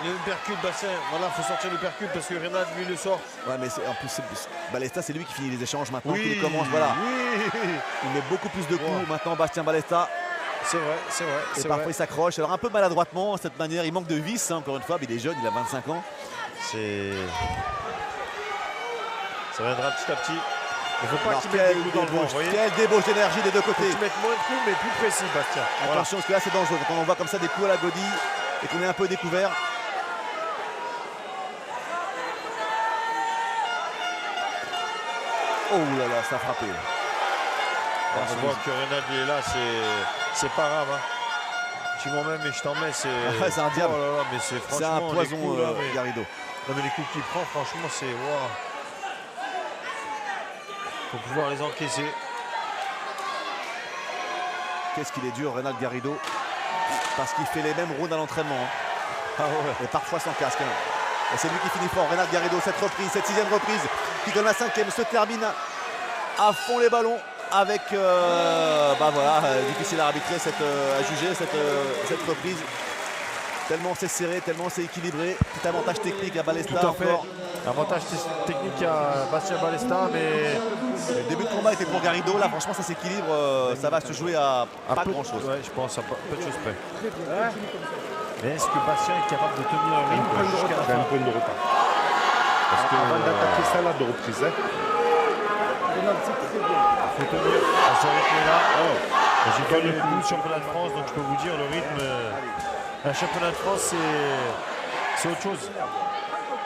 S3: L'uppercut, Bastien. Voilà, il faut sortir l'uppercut parce que Renan, lui, le sort.
S2: Ouais, mais en plus, Balesta, c'est lui qui finit les échanges maintenant, qui
S3: Oui,
S2: les commence. Voilà.
S3: oui.
S2: Il met beaucoup plus de coups
S3: Ouais.
S2: maintenant, Bastien Balesta.
S3: C'est vrai, c'est vrai.
S2: Et
S3: c'est
S2: parfois
S3: vrai.
S2: il s'accroche. Alors un peu maladroitement, de cette manière. Il manque de vis, hein, encore une fois. Mais il est jeune, il a 25 ans.
S3: C'est... Ça viendra petit à petit. Il ne faut pas
S2: Alors,
S3: qu'il mette des coups dans le vent, vous
S2: débauche,
S3: voyez.
S2: quelle débauche d'énergie des deux
S3: Faut
S2: côtés.
S3: qu'il mette moins de coups, mais plus précis, Bastien. Voilà.
S2: Attention, parce que là c'est dangereux. Quand on voit comme ça des coups à la godille et qu'on est un peu découvert. Oh là là, ça a frappé.
S3: On voit que Reynald il est là, c'est pas grave. Hein. Tu m'en mets, mais je t'en mets. C'est
S2: C'est un diable.
S3: Oh là là, mais c'est
S2: C'est un
S3: franchement.
S2: poison,
S3: les coups, là, mais...
S2: Garrido.
S3: Non, mais les coups qu'il prend, franchement, c'est. Wow. Faut pouvoir les encaisser.
S2: Qu'est-ce qu'il est dur, Reynald Garrido. Parce qu'il fait les mêmes rounds à l'entraînement. Hein.
S3: Ah ouais.
S2: Et parfois sans casque. Hein. Et c'est lui qui finit fort. Reynald Garrido, cette reprise, cette 6e reprise, qui donne la 5e, se termine à fond les ballons. Avec, bah voilà, difficile à arbitrer, à juger cette reprise. Tellement c'est serré, tellement c'est équilibré. Petit avantage technique à Ballesta.
S3: Tout à fait.
S2: Encore.
S3: Avantage technique à Bastien Ballesta, mais.
S2: Le début de combat était pour Garrido. Là, franchement, ça s'équilibre. Ça va se jouer à pas grand chose.
S3: Ouais, je pense à peu de choses près. Mais est-ce que Bastien est capable de tenir un rythme jusqu'à la
S4: Il a
S3: fin?
S4: un point de retard.
S3: Parce que
S4: Avant d'attaquer ça là de reprise. Hein.
S3: faut tenir à ce rythme-là. J'ai fait le coup championnat de France, donc je peux vous dire le rythme. Un championnat de France, c'est autre chose.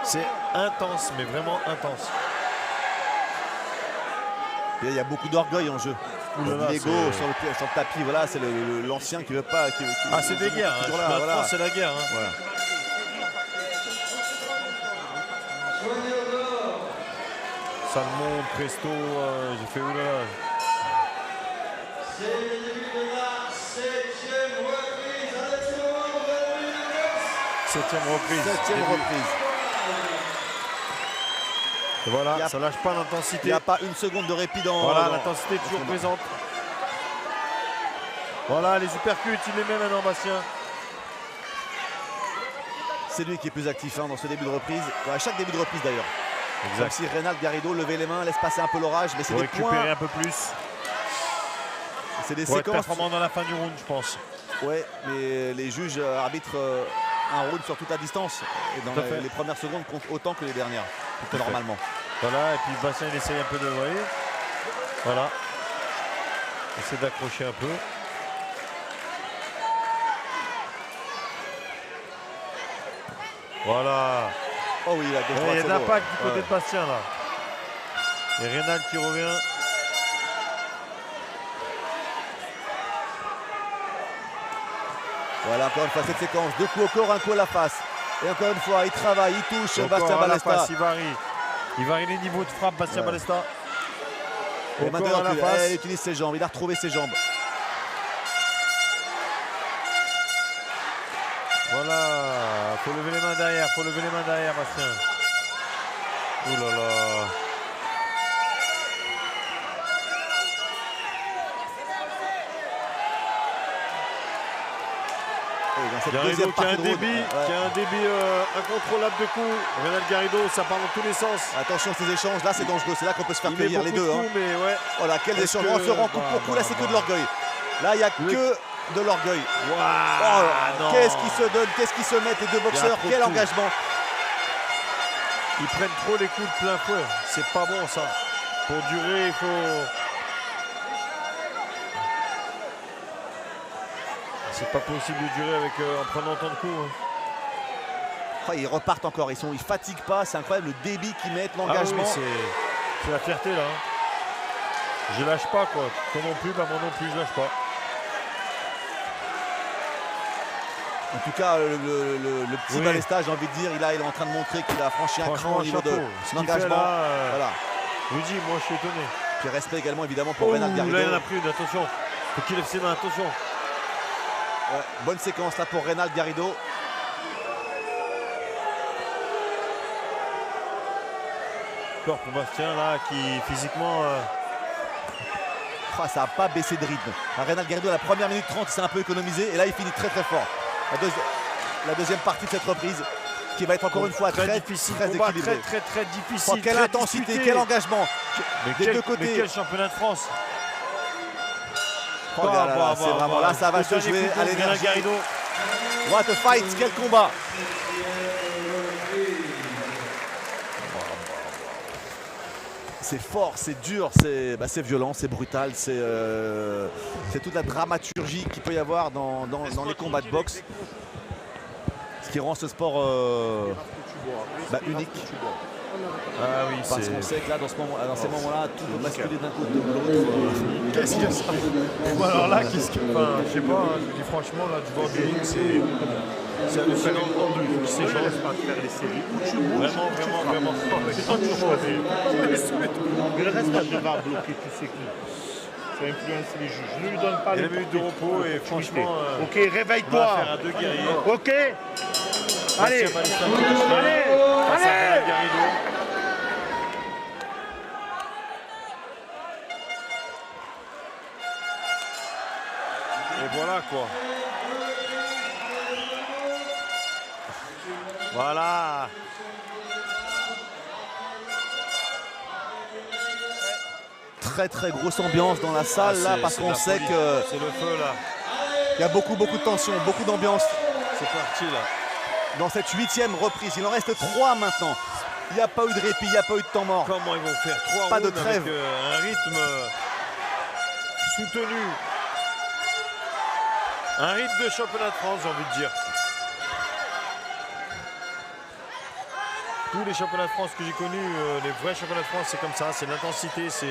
S3: C'est intense, mais vraiment intense.
S2: Et il y a beaucoup d'orgueil en jeu.
S3: Oulala,
S2: L'ego sur le tapis, voilà, c'est l'ancien qui veut pas.
S3: Ah, c'est des guerres. Hein.
S2: toujours là,
S3: Championnat de
S2: voilà.
S3: France, c'est la guerre. Hein.
S2: Voilà.
S3: Salmon, Presto, j'ai fait oulala.
S1: C'est le début de la 7e reprise. Attention,
S3: 7e reprise. Et voilà,
S2: Il y a-
S3: ça lâche pas
S2: Il n'y
S3: l'intensité.
S2: a pas une seconde de répit dans.
S3: Voilà,
S2: dans-
S3: l'intensité est toujours
S2: dans-
S3: présente. Voilà, les uppercuts, il les met maintenant, Bastien.
S2: C'est lui qui est plus actif hein, dans ce début de reprise. À chaque début de reprise d'ailleurs. Comme si Reynald Garrido levait les mains, laisse passer un peu l'orage, mais c'est
S3: Pour
S2: des
S3: récupérer
S2: points.
S3: un peu plus.
S2: C'est des
S3: Pour être
S2: séquences.
S3: performant dans la fin du round, je pense.
S2: Ouais, mais les juges arbitrent un round sur toute la distance. Et dans
S3: Tout à fait.
S2: les premières secondes comptent autant que les dernières.
S3: Tout à fait.
S2: Normalement.
S3: Voilà, et puis Bastien, il essaye un peu de... Vous voyez, voilà. Il essaie d'accrocher un peu. Voilà.
S2: Oh oui, la gauche
S3: Il y a
S2: droite
S3: de
S2: solo.
S3: l'impact du côté
S2: Ouais.
S3: de Bastien, là. Et Reynald qui revient.
S2: Voilà, encore une fois, cette séquence. 2 coups au corps, 1 coup à la face. Et encore une fois, il travaille, il touche.
S3: Encore
S2: Bastien
S3: à la
S2: Ballesta.
S3: face, il varie les niveaux de frappe, Bastien
S2: Ouais.
S3: Ballesta.
S2: Et
S3: Au
S2: maintenant,
S3: corps à la face.
S2: il utilise ses jambes. Il a retrouvé ses jambes.
S3: Voilà, faut lever les mains derrière, Bastien. Ouh là là.
S2: Et dans cette
S3: Garrido
S2: deuxième
S3: qui a un
S2: partie de round,
S3: débit, incontrôlable de coups. Reynald Garrido, ça part dans tous les sens.
S2: Attention ces échanges, là c'est dangereux, c'est là qu'on peut se faire
S3: Il met
S2: cueillir les
S3: beaucoup
S2: deux.
S3: de
S2: hein.
S3: coups, mais ouais.
S2: Voilà, quel
S3: Est-ce
S2: échange,
S3: que-
S2: on se rend coup pour coup, là c'est que de l'orgueil. Là il n'y a
S3: Oui.
S2: que de l'orgueil.
S3: Waouh,
S2: Oh,
S3: non.
S2: qu'est-ce qu'ils se donnent, qu'est-ce qu'ils se mettent les deux boxeurs,
S3: trop de
S2: quel
S3: coups.
S2: engagement.
S3: Ils prennent trop les coups de plein fouet. C'est pas bon ça. Pour durer, il faut. C'est pas possible de durer avec, en prenant autant de coups. Hein.
S2: Oh, ils repartent encore, ils fatiguent pas, c'est incroyable le débit qu'ils mettent,
S3: Ah oui,
S2: l'engagement.
S3: c'est la fierté là. Hein. Je lâche pas quoi. Toi non plus, bah moi non plus, je lâche pas.
S2: En tout cas, le petit
S3: Oui.
S2: Ballesta, j'ai envie de dire, il est en train de montrer qu'il a franchi un cran
S3: Franchement,
S2: au niveau de
S3: chapeau. Ce qu'il fait
S2: l'engagement.
S3: là,
S2: Voilà.
S3: je vous dis, moi je suis étonné.
S2: Puis respect également évidemment pour
S3: Oh,
S2: Reynald Garrido.
S3: là il en a pris une, attention. Faut qu'il lève ses mains, attention.
S2: Ouais, bonne séquence là pour Reynald Garrido.
S3: Peur pour Bastien là qui physiquement.
S2: Ah, ça n'a pas baissé de rythme. Reynald Garrido, la première minute 30, il s'est un peu économisé et là il finit très très fort. La deuxième partie de cette reprise qui va être encore une fois très
S3: difficile,
S2: très
S3: combat
S2: équilibré.
S3: très difficile.
S2: Oh, quelle
S3: très
S2: intensité,
S3: disputé.
S2: quel engagement
S3: Mais
S2: des
S3: quel,
S2: deux côtés.
S3: mais quel championnat de France.
S2: Oh là là, c'est vraiment là, ça va se jouer à l'énergie.
S3: Garrido.
S2: What a fight, quel combat. C'est fort, c'est dur, c'est violent, c'est brutal, c'est toute la dramaturgie qu'il peut y avoir dans les combats de boxe. Ce qui rend ce sport unique.
S3: Ah oui,
S2: Parce qu'on sait que là, dans ces moments-là, tout peut basculer d'un côté de l'autre.
S3: Qu'est-ce que ça Bon, alors là, qu'est-ce que. Enfin, je sais pas, hein, je vous dis franchement, là, du bord du ring, c'est hallucinant. Qui
S4: Je ne
S3: s'échange.
S4: laisse pas te faire les séries. Ou tu bouges,
S3: Vraiment,
S4: ou tu
S3: vraiment,
S4: frappes.
S3: vraiment.
S4: C'est toi qui choisis. Mais le reste, là, devra bloquer tous ces coups. Ça influence les juges. Ne lui donne pas
S3: Il y a
S4: les
S3: des minutes de repos et franchement.
S4: Ok,
S3: On va
S4: réveille-toi.
S3: faire à deux guerriers.
S4: Ok. Allez.
S3: Bastien Balesta qui touche le
S4: Allez.
S3: face à
S4: Allez.
S3: Ronald Garrido. Et voilà quoi. Voilà.
S2: Très très grosse ambiance dans la salle là,
S3: C'est-
S2: parce
S3: c'est
S2: qu'on
S3: la
S2: sait
S3: folie.
S2: qu'il
S3: C'est le feu là.
S2: y a beaucoup de tension, beaucoup d'ambiance
S3: C'est parti là.
S2: dans cette 8e reprise. Il en reste 3 maintenant. Il n'y a pas eu de répit, il n'y a pas eu de temps mort.
S3: Comment ils vont faire 3
S2: Pas de
S3: rounds
S2: trêve.
S3: avec un rythme soutenu. Un rythme de championnat de France, j'ai envie de dire. Tous les championnats de France que j'ai connus, les vrais championnats de France, c'est comme ça, c'est l'intensité, c'est...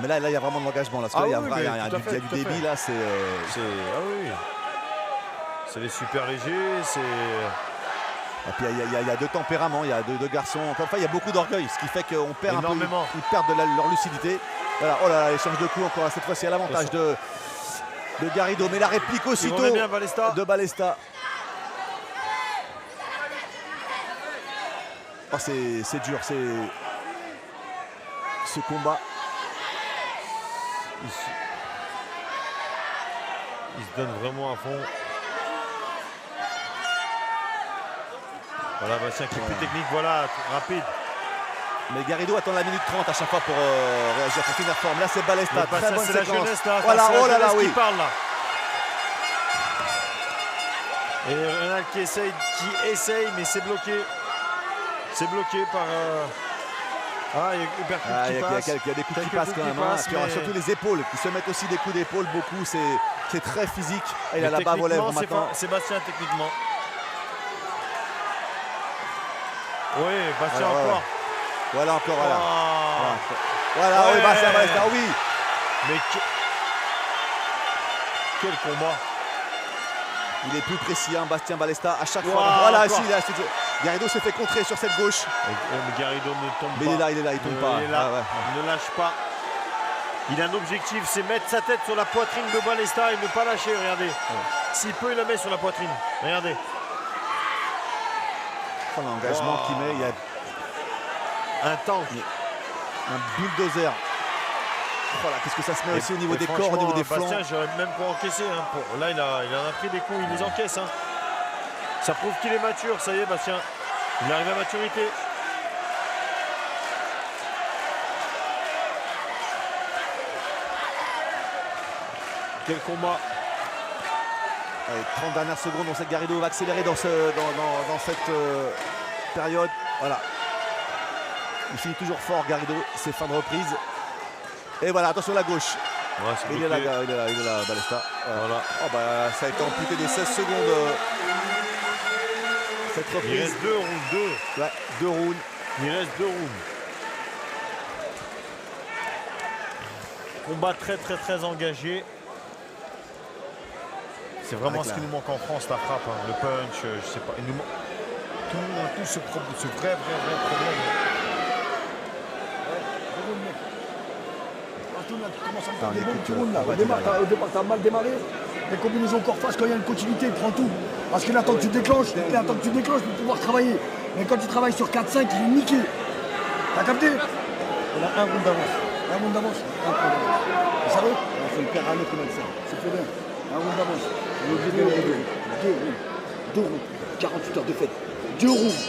S2: Mais là, il y a vraiment de l'engagement. Là, parce que
S3: Ah
S2: là,
S3: oui,
S2: il y a
S3: mais tout à fait,
S2: du
S3: tout à
S2: débit
S3: fait.
S2: là. C'est
S3: Ah oui. C'est les super légers, c'est...
S2: et puis il y a deux tempéraments, il y a deux garçons. Encore une fois, il y a beaucoup d'orgueil, ce qui fait qu'on perd
S3: Énormément.
S2: un peu, ils perdent leur lucidité. Voilà, oh là là, l'échange de coups encore cette fois-ci à l'avantage de Garrido. Mais la réplique
S3: Ils
S2: aussitôt
S3: remettent bien Balesta.
S2: de Balesta. Oh, c'est dur, ce combat.
S3: Ils se donnent vraiment à fond. Voilà, Bastien qui est plus technique, voilà, rapide.
S2: Mais Garrido attend la minute 30 à chaque fois pour réagir, pour finir forme. Là, c'est Balesta,
S3: Mais
S2: très
S3: Bastien,
S2: bonne
S3: c'est la
S2: séquence.
S3: jeunesse là,
S2: Voilà,
S3: c'est la
S2: oh là là,
S3: jeunesse
S2: oui.
S3: qui parle là. Et Ronald qui essaye, mais c'est bloqué. C'est bloqué par... Ah, il y a Uppercut
S2: Ah,
S3: qui
S2: il y a
S3: passe.
S2: des coups qui
S3: Quelques
S2: passent
S3: coups
S2: quand
S3: qui
S2: même. Hein.
S3: passent,
S2: Puis,
S3: mais-
S2: surtout les épaules, qui se mettent aussi des coups d'épaule beaucoup. C'est très physique. Et il a
S3: Mais
S2: la bave aux lèvres
S3: techniquement,
S2: maintenant.
S3: Sébastien techniquement. Oui, Bastien
S2: Ouais, ouais,
S3: encore.
S2: Voilà encore, voilà.
S3: Ah.
S2: Voilà, oui,
S3: Ouais.
S2: Bastien Balesta, oui.
S3: Mais quel combat.
S2: Il est plus précis, hein, Bastien Balesta, à chaque
S3: Wow,
S2: fois. Voilà,
S3: encore.
S2: si, là, Garrido s'est fait contrer sur cette gauche.
S3: Mais Garrido ne tombe
S2: Mais
S3: pas.
S2: il est là, il tombe pas.
S3: Il est là,
S2: Ouais, ouais.
S3: il ne lâche pas. Il a un objectif, c'est mettre sa tête sur la poitrine de Balesta et ne pas lâcher, regardez. S'il peut, il la met sur la poitrine. Regardez.
S2: Oh, l'engagement
S3: Wow.
S2: qu'il met, il y a
S3: Un tank.
S2: un bulldozer. Voilà, qu'est-ce que ça se met aussi au niveau
S3: Et
S2: des corps, au niveau des flancs.
S3: Bastien, j'aurais même pas encaissé. Hein, là, il en a pris des coups, il les encaisse. Hein. Ça prouve qu'il est mature, ça y est, Bastien. Il arrive à maturité. Quel combat.
S2: Allez, 30 dernières secondes, on sait que Garrido va accélérer dans cette période. Voilà. Il finit toujours fort, Garrido, c'est fin de reprise. Et voilà, attention à la gauche.
S3: Ouais, c'est
S2: Il est là,
S3: bloqué.
S2: il est là, Balesta.
S3: Voilà.
S2: Oh, bah, ça a été amputé des 16 secondes. Cette
S3: Il
S2: reprise.
S3: reste 2 rounds, 2.
S2: Ouais, 2 rounds.
S3: Il reste 2 rounds. Combat très très très engagé. C'est vraiment
S2: Avec
S3: ce qui
S2: la-
S3: nous manque en France, la frappe, hein. Le punch, je sais pas. Il nous manque tout ce vrai problème.
S5: Antoine, tu commences à me
S2: Attends,
S5: faire des bons
S2: écoute,
S5: petits rounds là.
S2: on va
S5: Au départ, t'as mal démarré. Les combinaisons corps face, quand il y a une continuité, il prend tout. Parce qu'il attend que tu déclenches, pour pouvoir travailler. Mais quand il travaille sur 4-5, il est niqué. T'as capté? On a un round d'avance. Un round d'avance. Vous savez? C'est le père Alain qui m'a dit ça. C'est pour rien. Un round d'avance. On est obligé de le régler. 2 rounds. 2 rounds. 48 heures de fête. 2 rounds.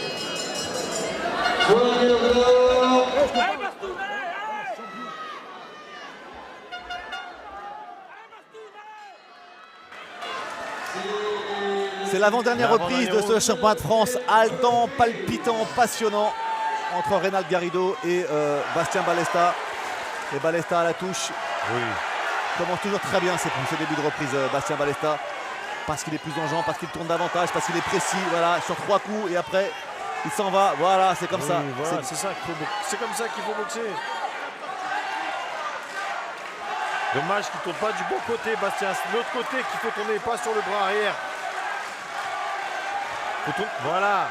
S2: C'est l'avant-dernière reprise de ce championnat de France, haletant, palpitant, passionnant, entre Ronald Garrido et Bastien Balesta. Et Balesta à la touche.
S3: Oui.
S2: Commence toujours très bien ce début de reprise, Bastien Balesta. Parce qu'il est plus engeant, parce qu'il tourne davantage, parce qu'il est précis, voilà, sur 3 coups. Et après, Il s'en va, voilà, c'est comme
S3: Oui,
S2: ça.
S3: voilà, c'est comme ça qu'il faut boxer. Dommage qu'il ne tourne pas du bon côté, Bastien. C'est l'autre côté qu'il faut tourner, pas sur le bras arrière. Voilà.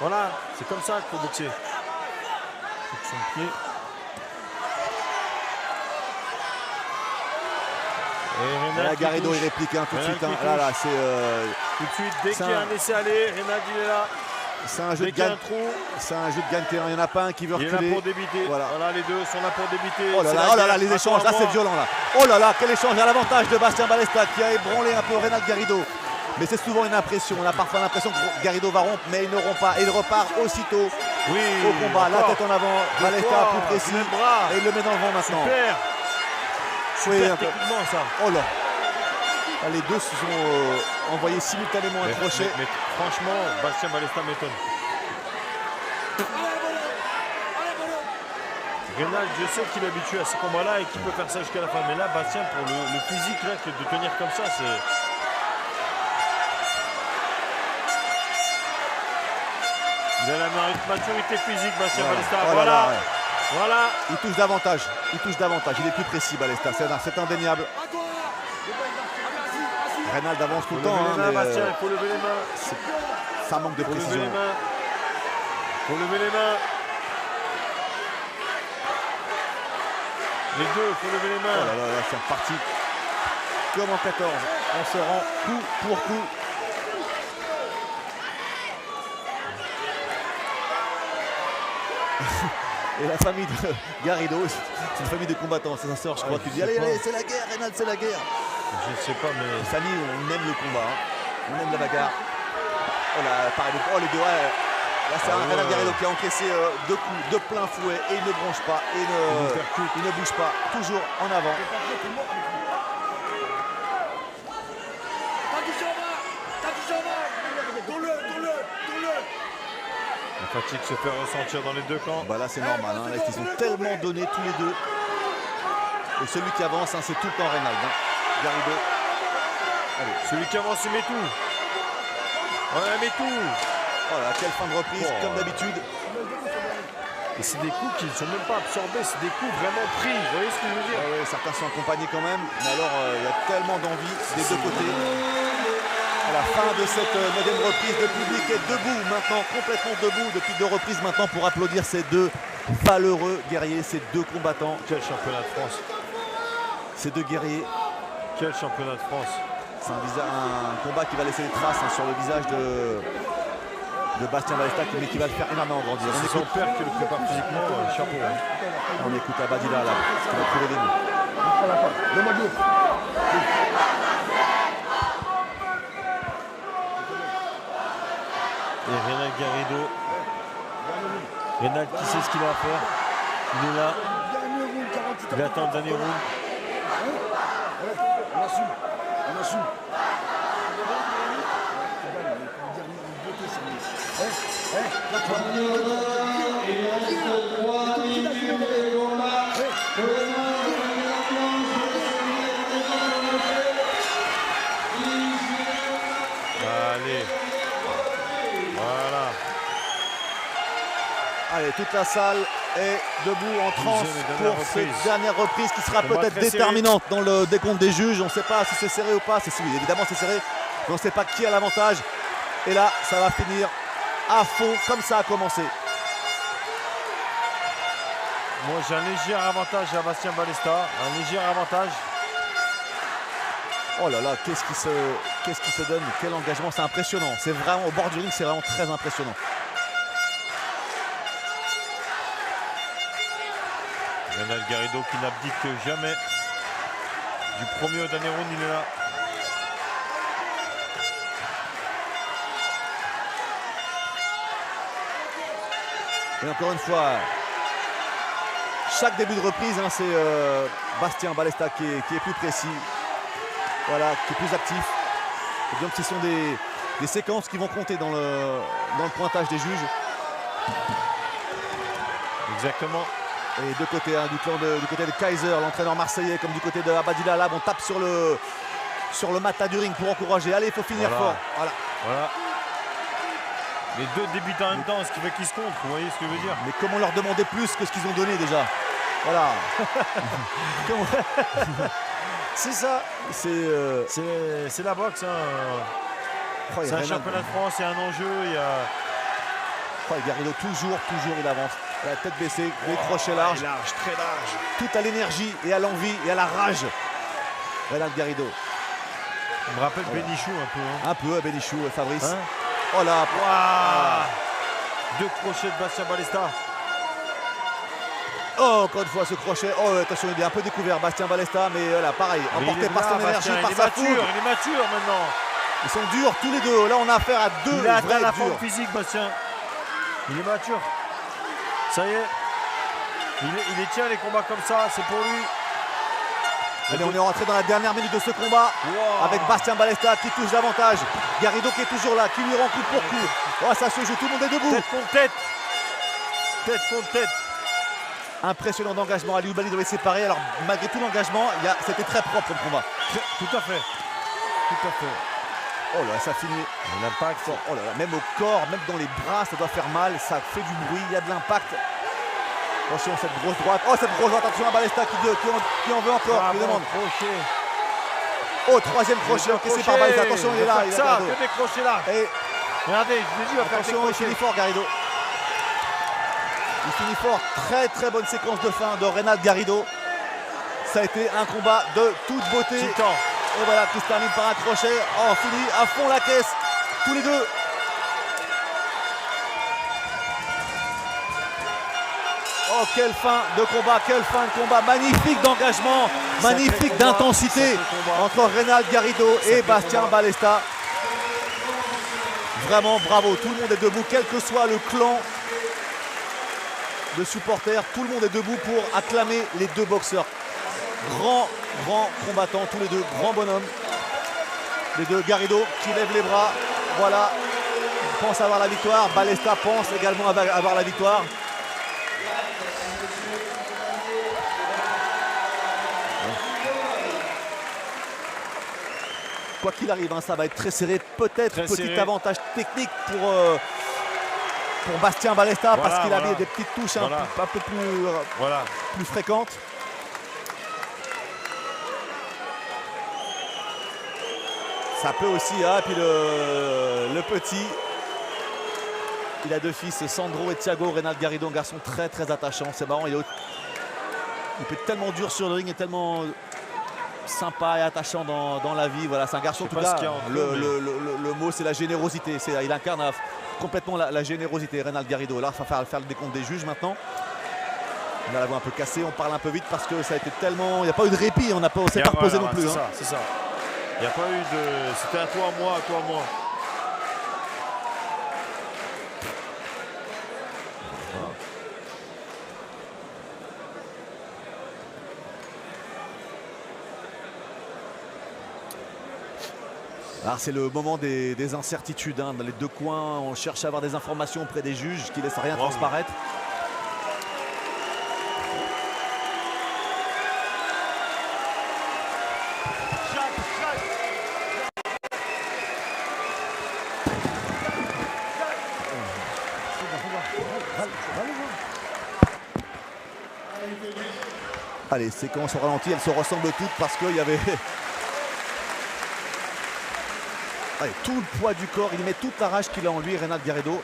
S3: Voilà, c'est comme ça qu'il faut boxer. Avec son pied. Et
S2: Là, Garrido, il réplique tout de suite. Là, c'est...
S3: tout de suite, dès qu'il y a un laisser aller, Reynald, il est là.
S2: C'est un jeu
S3: Dès
S2: de
S3: qu'il y a
S2: gagne.
S3: un trou,
S2: C'est un jeu de gagne-terrain. Il n'y en a pas un qui veut
S3: il est
S2: reculer.
S3: là pour débiter.
S2: Voilà.
S3: Voilà, les deux sont là pour débiter.
S2: Oh là
S3: C'est
S2: là,
S3: la
S2: oh là là,
S3: guerre.
S2: les échanges, là
S3: Attends,
S2: c'est
S3: moi.
S2: violent là. Oh là là, quel échange à l'avantage de Bastien Balesta qui a ébranlé un peu Reynald Garrido. Mais c'est souvent une impression. On a parfois l'impression que Garrido va rompre, mais il ne rompt pas. Et il repart aussitôt
S3: Oui,
S2: au combat. La
S3: d'accord.
S2: tête en avant, Balesta plus précis.
S3: Le bras.
S2: Et il le met dans le vent maintenant.
S3: Super.
S2: Oui,
S3: Super
S2: un peu.
S3: techniquement ça.
S2: Oh là. Ah, les deux se sont envoyés simultanément un crochet.
S3: Mais franchement, Bastien Balesta m'étonne. Reynald, je sais qu'il est habitué à ce combat-là et qu'il peut faire ça jusqu'à la fin. Mais là, Bastien, pour le physique, là, de tenir comme ça, c'est... Il a la maturité physique, Bastien Balesta.
S2: Oh là
S3: Voilà.
S2: là, ouais.
S3: Voilà.
S2: Il touche davantage. Il touche davantage. Il est plus précis, Balesta. C'est indéniable. Reynald avance tout
S3: Il
S2: le
S3: faut
S2: temps.
S3: lever les
S2: hein,
S3: mains,
S2: mais,
S3: Bastien. Il faut lever les mains.
S2: ça manque de
S3: Il faut lever
S2: précision.
S3: les mains. Il faut lever les mains. Les deux, il faut lever les
S2: Oh
S3: mains.
S2: là là, là, c'est reparti. Comme en 14. On se rend coup pour coup. Et la famille de Garrido, c'est une famille de combattants, c'est sa sœur, je crois.
S3: Ouais,
S2: Tu
S3: je
S2: dis,
S3: sais
S2: allez,
S3: pas.
S2: allez, c'est la guerre, Reynald, c'est la guerre.
S3: Je ne sais pas, mais...
S2: Une famille où on aime le combat, hein. On aime la bagarre. Oh là, pareil, oh les deux, ouais. Là, c'est un Reynald Garrido qui a encaissé deux coups de plein fouet et il ne bronche pas, et il ne bouge pas, toujours en avant.
S3: La fatigue se fait ressentir dans les deux camps.
S2: Bah là c'est normal, hein. Là, ils sont tellement donnés tous les deux. Et celui qui avance, hein, c'est tout le temps Reynald. Hein. Garrido. Allez.
S3: Celui qui avance, il met tout. Ouais, met tout.
S2: Oh là, quelle fin de reprise,
S3: Oh.
S2: comme d'habitude.
S3: Et c'est des coups qui ne sont même pas absorbés, c'est des coups vraiment pris. Vous voyez ce que je veux dire?
S2: Ah ouais, certains sont accompagnés quand même. Mais alors, il y a tellement d'envie des deux côtés. À la fin de cette 9e reprise, le public est debout maintenant, complètement debout depuis 2 reprises maintenant pour applaudir ces deux valeureux guerriers, ces deux combattants,
S3: Quel championnat de France.
S2: ces deux guerriers.
S3: Quel championnat de France.
S2: C'est un combat qui va laisser des traces hein, sur le visage de Bastien Balesta, mais qui va le faire énormément grandir. On
S3: C'est
S2: écoute,
S3: son père qui le prépare physiquement, chapeau. Hein.
S2: on écoute Abadila là, qui va trouver les mots.
S5: Le Magno.
S3: Et Reynald Garrido. Reynald qui sait ce qu'il a à faire. Il est là. Il attend le dernier round.
S5: On assume. On assume.
S3: Allez. Voilà.
S2: Allez, toute la salle est debout en transe
S3: Deuxième et dernière
S2: pour cette
S3: reprise.
S2: dernière reprise qui sera
S3: Combat
S2: peut-être
S3: très serré.
S2: déterminante dans le décompte des juges. On ne sait pas si c'est serré ou pas. Oui, évidemment c'est serré, mais on ne sait pas qui a l'avantage. Et là, ça va finir à fond comme ça a commencé.
S3: Moi j'ai un léger avantage à Bastien Balesta. Un léger avantage.
S2: Oh là là, qu'est-ce qui se donne, quel engagement, c'est impressionnant. C'est vraiment, au bord du ring, c'est vraiment très impressionnant.
S3: Reynald Garrido qui n'abdique jamais. Du premier au dernier round, il est là.
S2: Et encore une fois, chaque début de reprise, hein, c'est Bastien Balesta qui est plus précis, voilà, qui est plus actif. Et donc ce sont des séquences qui vont compter dans le pointage des juges.
S3: Exactement.
S2: Et de côté, hein, du côté de Kaiser, l'entraîneur marseillais, comme du côté de Abadila Lab, on tape sur le matelas du ring pour encourager. Allez, il faut finir
S3: Voilà.
S2: fort. Voilà.
S3: Voilà. Les deux débutent en même temps, ce qui fait qu'ils se contre, vous voyez ce que je veux dire?
S2: Mais comment leur demander plus que ce qu'ils ont donné déjà? Voilà. Comment-
S3: C'est ça,
S2: C'est
S3: c'est la boxe. Hein.
S2: oh, et
S3: C'est un
S2: Reynald-
S3: championnat de France, il y a un enjeu, il y a...
S2: oh, et Garrido toujours il avance. La tête baissée, les crochets larges,
S3: large, très large.
S2: tout à l'énergie et à l'envie et à la rage. Reynald Garrido.
S3: On me rappelle Benichou un peu. Hein.
S2: Un peu à Benichou, Fabrice.
S3: Hein
S2: Oh là,
S3: Waouh. Deux crochets de Bastien Ballesta.
S2: oh, encore une fois ce crochet. Oh, attention, il est un peu découvert, Bastien Ballesta, mais voilà, pareil,
S3: Mais
S2: emporté
S3: il est
S2: par
S3: là,
S2: son
S3: Bastien,
S2: énergie, par
S3: il est
S2: sa
S3: mature,
S2: fougue.
S3: il est mature maintenant.
S2: Ils sont durs tous les deux. Là, on a affaire à deux
S3: Il a atteint
S2: vrais
S3: la
S2: durs.
S3: forme physique, Bastien. Il est mature. Ça y est. Il tient les combats comme ça, c'est pour lui.
S2: Allez, on est rentré dans la dernière minute de ce combat
S3: Wow.
S2: avec Bastien Ballesta qui touche davantage. Garrido qui est toujours là, qui lui rend coup pour coup. Oh, ça se joue, tout le monde est debout.
S3: Tête contre tête. Tête contre tête.
S2: Impressionnant d'engagement. Aliou Bali doit les séparer. Alors, malgré tout l'engagement, c'était très propre comme combat.
S3: Tout à fait. Tout à fait.
S2: Oh là, ça finit.
S3: L'impact.
S2: Oh là là, même au corps, même dans les bras, ça doit faire mal. Ça fait du bruit, il y a de l'impact. Attention, cette grosse droite. Oh, cette grosse droite. Attention à Ballesta qui en veut encore.
S3: Ah
S2: Qui
S3: bon,
S2: demande.
S3: crochet.
S2: Oh, troisième crochet encaissé par Ballesta. Attention, il est là. Il est
S3: Ça,
S2: là.
S3: que des crochets là.
S2: Et
S3: Regardez, je vous ai dit, il va faire des
S2: attention, il
S3: crochets.
S2: finit fort, Garrido. Il finit fort. Très très bonne séquence de fin de Reynald Garrido. Ça a été un combat de toute beauté.
S3: Titan.
S2: Et voilà, qui se termine par un crochet. Oh, fini à fond la caisse. Tous les deux. Oh, quelle fin de combat, quelle fin de combat. Magnifique d'engagement, magnifique
S3: combat,
S2: d'intensité
S3: sacré combat.
S2: entre Reynald Garrido et Bastien
S3: combat.
S2: Ballesta. Vraiment bravo, tout le monde est debout, quel que soit le clan de supporters, tout le monde est debout pour acclamer les deux boxeurs. Grands combattants, tous les deux, grands bonhommes. Les deux, Garrido qui lève les bras, voilà, pense avoir la victoire. Ballesta pense également avoir la victoire. Quoi qu'il arrive, hein, ça va être très serré. Peut-être
S3: Très
S2: petit
S3: serré.
S2: avantage technique pour Bastien Ballesta,
S3: Voilà,
S2: parce qu'il a
S3: voilà.
S2: mis des petites touches
S3: Voilà.
S2: un peu
S3: Voilà.
S2: plus fréquentes. Ça peut aussi, hein, puis le petit, il a deux fils, Sandro et Thiago. Reynald Garrido, un garçon très très attachant, c'est marrant, il peut être tellement dur sur le ring et tellement sympa et attachant dans la vie. Voilà, c'est un garçon, en
S3: Je
S2: tout
S3: sais pas
S2: cas,
S3: ce qu'il y a entre eux,
S2: le mot c'est la générosité. Il incarne complètement la générosité, Reynald Garrido. Là, ça va faire le décompte des juges maintenant. On a la voix un peu cassée, on parle un peu vite parce que ça a été tellement... Il n'y a pas eu de répit, on s'est pas reposé non plus.
S3: C'est
S2: hein.
S3: ça, c'est ça. Il n'y a pas eu de... C'était à toi, à moi, à toi, à moi.
S2: Alors c'est le moment des incertitudes, hein. Dans les deux coins, on cherche à avoir des informations auprès des juges qui ne laissent rien
S3: Bravo.
S2: transparaître. Allez, séquence au ralenti, elles se ressemblent toutes parce qu'il y avait... Allez, tout le poids du corps, il met toute la rage qu'il a en lui, Reynald Garrido.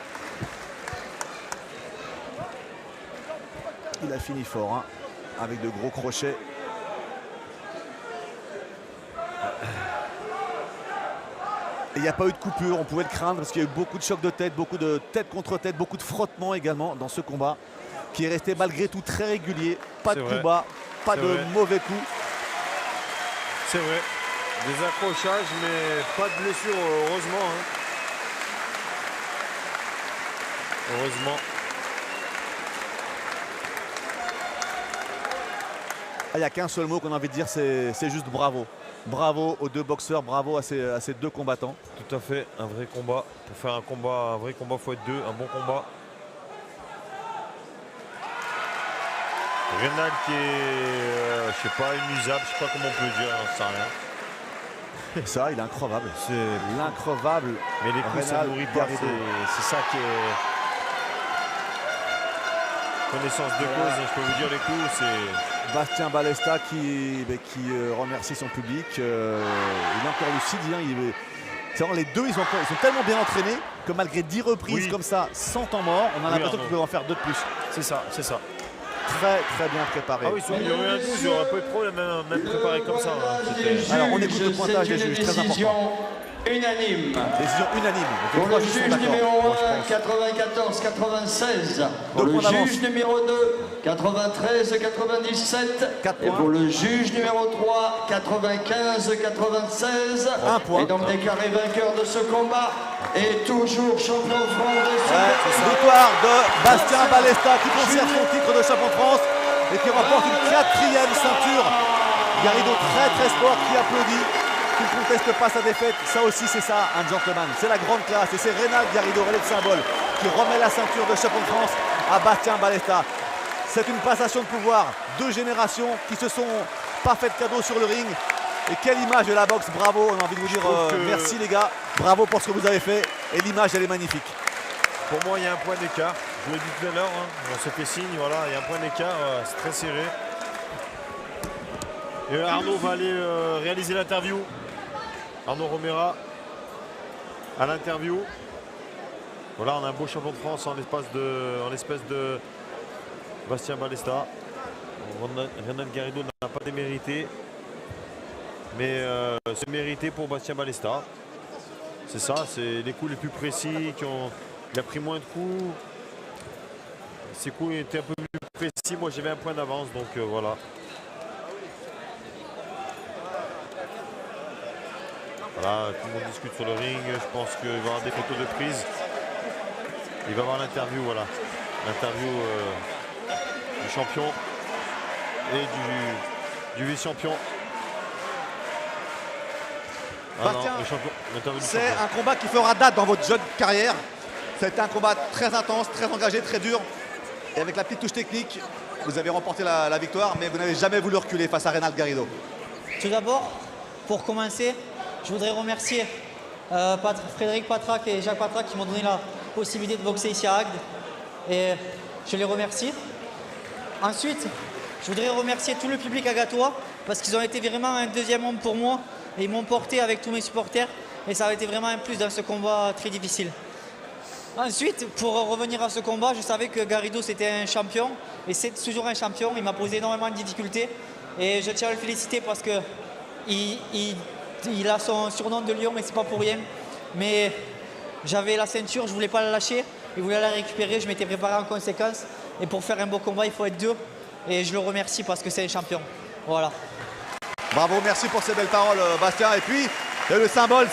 S2: Il a fini fort, hein, avec de gros crochets. Et il n'y a pas eu de coupure, on pouvait le craindre parce qu'il y a eu beaucoup de chocs de tête, beaucoup de tête contre tête, beaucoup de frottements également dans ce combat qui est resté malgré tout très régulier. Pas de
S3: C'est
S2: coups
S3: vrai.
S2: bas, pas
S3: C'est
S2: de
S3: vrai.
S2: mauvais coups.
S3: C'est vrai. Des accrochages, mais pas de blessure, heureusement. Hein. Heureusement.
S2: Il n'y a qu'un seul mot qu'on a envie de dire, c'est juste bravo. Bravo aux deux boxeurs, bravo à ces deux combattants.
S3: Tout à fait, un vrai combat. Pour faire un vrai combat, il faut être deux, un bon combat. Reynald qui est, je sais pas, inusable, je sais pas comment on peut le dire, j'en sais rien.
S2: Ça, il est increvable. C'est l'increvable.
S3: Mais les coups, ça
S2: Reynald
S3: nourrit pas.
S2: Garrido.
S3: C'est ça qui est. Connaissance de cause, je peux vous dire les coups, c'est.
S2: Bastien Balesta qui remercie son public. Il est encore lucide. C'est vraiment les deux, ils sont tellement bien entraînés que malgré 10 reprises
S3: Oui.
S2: comme ça, sans temps mort, on a l'impression qu'ils peuvent en faire 2 de plus.
S3: C'est ça, c'est ça.
S2: Très très bien préparé.
S3: Ah oui, il y aurait un 12, il y aurait pas eu de problème, même préparé comme ça. C'était-
S2: Alors on écoute le pointage des juges, très important.
S1: Unanime.
S2: Décision unanime. Donc, les
S1: Pour
S2: trois
S1: le
S2: juges sont
S1: juge
S2: d'accord,
S1: numéro
S2: moi, je
S1: 1,
S2: pense.
S1: 94-96. Pour
S2: Deux
S1: le
S2: points d'avance.
S1: juge numéro 2, 93-97.
S2: Quatre
S1: Et
S2: points.
S1: pour le juge numéro 3, 95-96.
S2: Un point.
S1: Et donc déclaré vainqueur de ce combat et toujours champion de France de ce
S2: Ouais, victoire de Bastien Balesta qui conserve son titre de champion de France et qui remporte une 4e ceinture. Garrido très très sport qui applaudit, qui ne conteste pas sa défaite. Ça aussi c'est ça un gentleman, c'est la grande classe et c'est Reynald Garrido, relais de symbole, qui remet la ceinture de champion de France à Bastien Balesta. C'est une passation de pouvoir, 2 générations qui se sont pas faites cadeau sur le ring. Et quelle image de la boxe, bravo, on a envie de vous dire
S3: trouve que-
S2: merci les gars, bravo pour ce que vous avez fait et l'image elle est magnifique.
S3: Pour moi, il y a un point d'écart. Je l'ai dit tout à l'heure, on se fait signe, voilà, il y a un point d'écart, c'est très serré. Et Arnaud va aller réaliser l'interview. Arnaud Romera à l'interview. Voilà, on a un beau champion de France en l'espèce de Bastien Balesta. Reynald Garrido n'a pas démérité, mais c'est mérité pour Bastien Balesta. C'est ça, c'est les coups les plus précis il a pris moins de coups. Ses coups étaient un peu plus précis. Moi, j'avais un point d'avance, donc voilà. Voilà, tout le monde discute sur le ring. Je pense qu'il va y avoir des photos de prise. Il va y avoir l'interview, voilà. L'interview du champion et du vice-champion.
S2: Bastien,
S3: l'interview du
S2: c'est
S3: champion.
S2: un combat qui fera date dans votre jeune carrière. C'était un combat très intense, très engagé, très dur. Et avec la petite touche technique, vous avez remporté la victoire, mais vous n'avez jamais voulu reculer face à Reynald Garrido.
S6: Tout d'abord, pour commencer, je voudrais remercier Frédéric Patrac et Jacques Patrac qui m'ont donné la possibilité de boxer ici à Agde. Et je les remercie. Ensuite, je voudrais remercier tout le public agatois parce qu'ils ont été vraiment un deuxième homme pour moi et ils m'ont porté avec tous mes supporters et ça a été vraiment un plus dans ce combat très difficile. Ensuite, pour revenir à ce combat, je savais que Garrido c'était un champion et c'est toujours un champion. Il m'a posé énormément de difficultés et je tiens à le féliciter parce que il a son surnom de lion, mais c'est pas pour rien. Mais j'avais la ceinture, je voulais pas la lâcher, il voulait la récupérer, je m'étais préparé en conséquence. Et pour faire un beau combat, il faut être deux. Et je le remercie parce que c'est un champion. Voilà.
S2: Bravo, merci pour ces belles paroles, Bastien. Et puis, le symbole,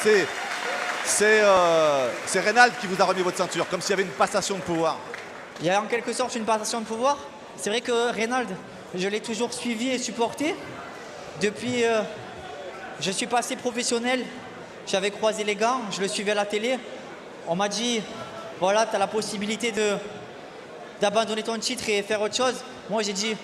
S2: c'est Reynald qui vous a remis votre ceinture, comme s'il y avait une passation de pouvoir.
S6: Il y a en quelque sorte une passation de pouvoir. C'est vrai que Reynald, je l'ai toujours suivi et supporté. Depuis, je suis passé professionnel. J'avais croisé les gants, je le suivais à la télé. On m'a dit, voilà, tu as la possibilité d'abandonner ton titre et faire autre chose. Moi, j'ai dit,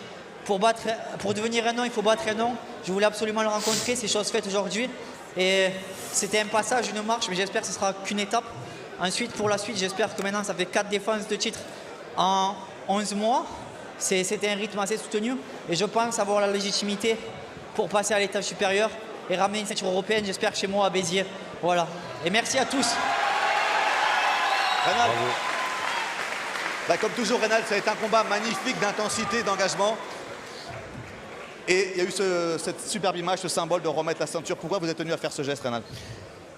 S6: pour devenir un nom, il faut battre un nom. Je voulais absolument le rencontrer, c'est chose faite aujourd'hui. Et c'était un passage, une marche, mais j'espère que ce sera qu'une étape. Ensuite, pour la suite, j'espère que maintenant, ça fait 4 défenses de titre en 11 mois. C'était un rythme assez soutenu. Et je pense avoir la légitimité pour passer à l'étape supérieure et ramener une ceinture européenne, j'espère, chez moi à Béziers. Voilà. Et merci à tous.
S2: Reynald. Bah, comme toujours, Reynald, ça a été un combat magnifique d'intensité, d'engagement. Et il y a eu cette superbe image, ce symbole de remettre la ceinture. Pourquoi vous êtes tenu à faire ce geste, Reynald?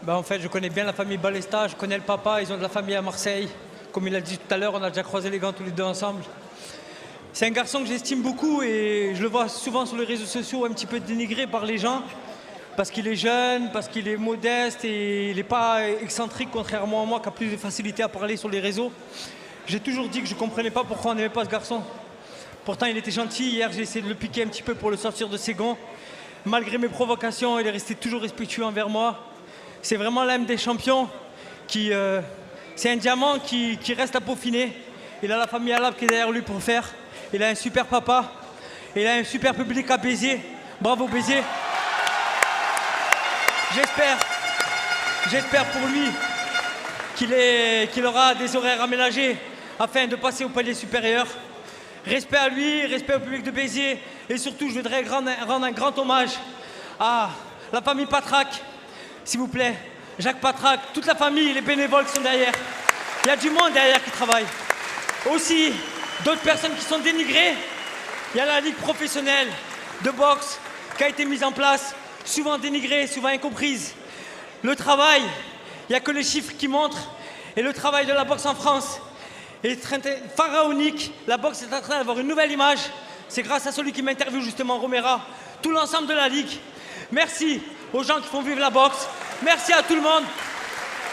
S7: Ben, en fait, je connais bien la famille Balesta, je connais le papa, ils ont de la famille à Marseille. Comme il a dit tout à l'heure, on a déjà croisé les gants tous les deux ensemble. C'est un garçon que j'estime beaucoup et je le vois souvent sur les réseaux sociaux un petit peu dénigré par les gens parce qu'il est jeune, parce qu'il est modeste et il n'est pas excentrique contrairement à moi qui a plus de facilité à parler sur les réseaux. J'ai toujours dit que je ne comprenais pas pourquoi on n'aimait pas ce garçon. Pourtant, il était gentil. Hier, j'ai essayé de le piquer un petit peu pour le sortir de ses gants. Malgré mes provocations, il est resté toujours respectueux envers moi. C'est vraiment l'âme des champions. C'est un diamant qui reste à peaufiner. Il a la famille Alab qui est derrière lui pour le faire. Il a un super papa. Il a un super public à Béziers. Bravo Béziers. J'espère pour lui qu'il aura des horaires aménagés afin de passer au palier supérieur. Respect à lui, respect au public de Béziers et surtout je voudrais rendre un grand hommage à la famille Patrac, s'il vous plaît. Jacques Patrac, toute la famille, les bénévoles qui sont derrière. Il y a du monde derrière qui travaille. Aussi, d'autres personnes qui sont dénigrées. Il y a la ligue professionnelle de boxe qui a été mise en place, souvent dénigrée, souvent incomprise. Le travail, il n'y a que les chiffres qui montrent. Et le travail de la boxe en France est pharaonique. La boxe est en train d'avoir une nouvelle image. C'est grâce à celui qui m'interviewe justement, Romera, tout l'ensemble de la ligue. Merci aux gens qui font vivre la boxe. Merci à tout le monde.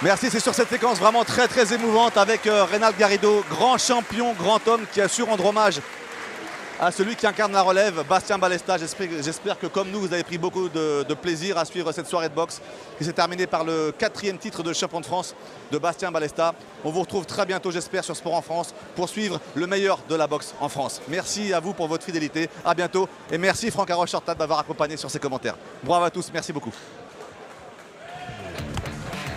S2: Merci, c'est sur cette séquence vraiment très très émouvante avec Reynald Garrido, grand champion, grand homme qui a su rendre hommage à celui qui incarne la relève, Bastien Balesta. J'espère que comme nous, vous avez pris beaucoup de plaisir à suivre cette soirée de boxe qui s'est terminée par le 4e titre de champion de France de Bastien Balesta. On vous retrouve très bientôt, j'espère, sur Sport en France pour suivre le meilleur de la boxe en France. Merci à vous pour votre fidélité, à bientôt et merci Franck Haroche-Shortad d'avoir accompagné sur ces commentaires. Bravo à tous, merci beaucoup.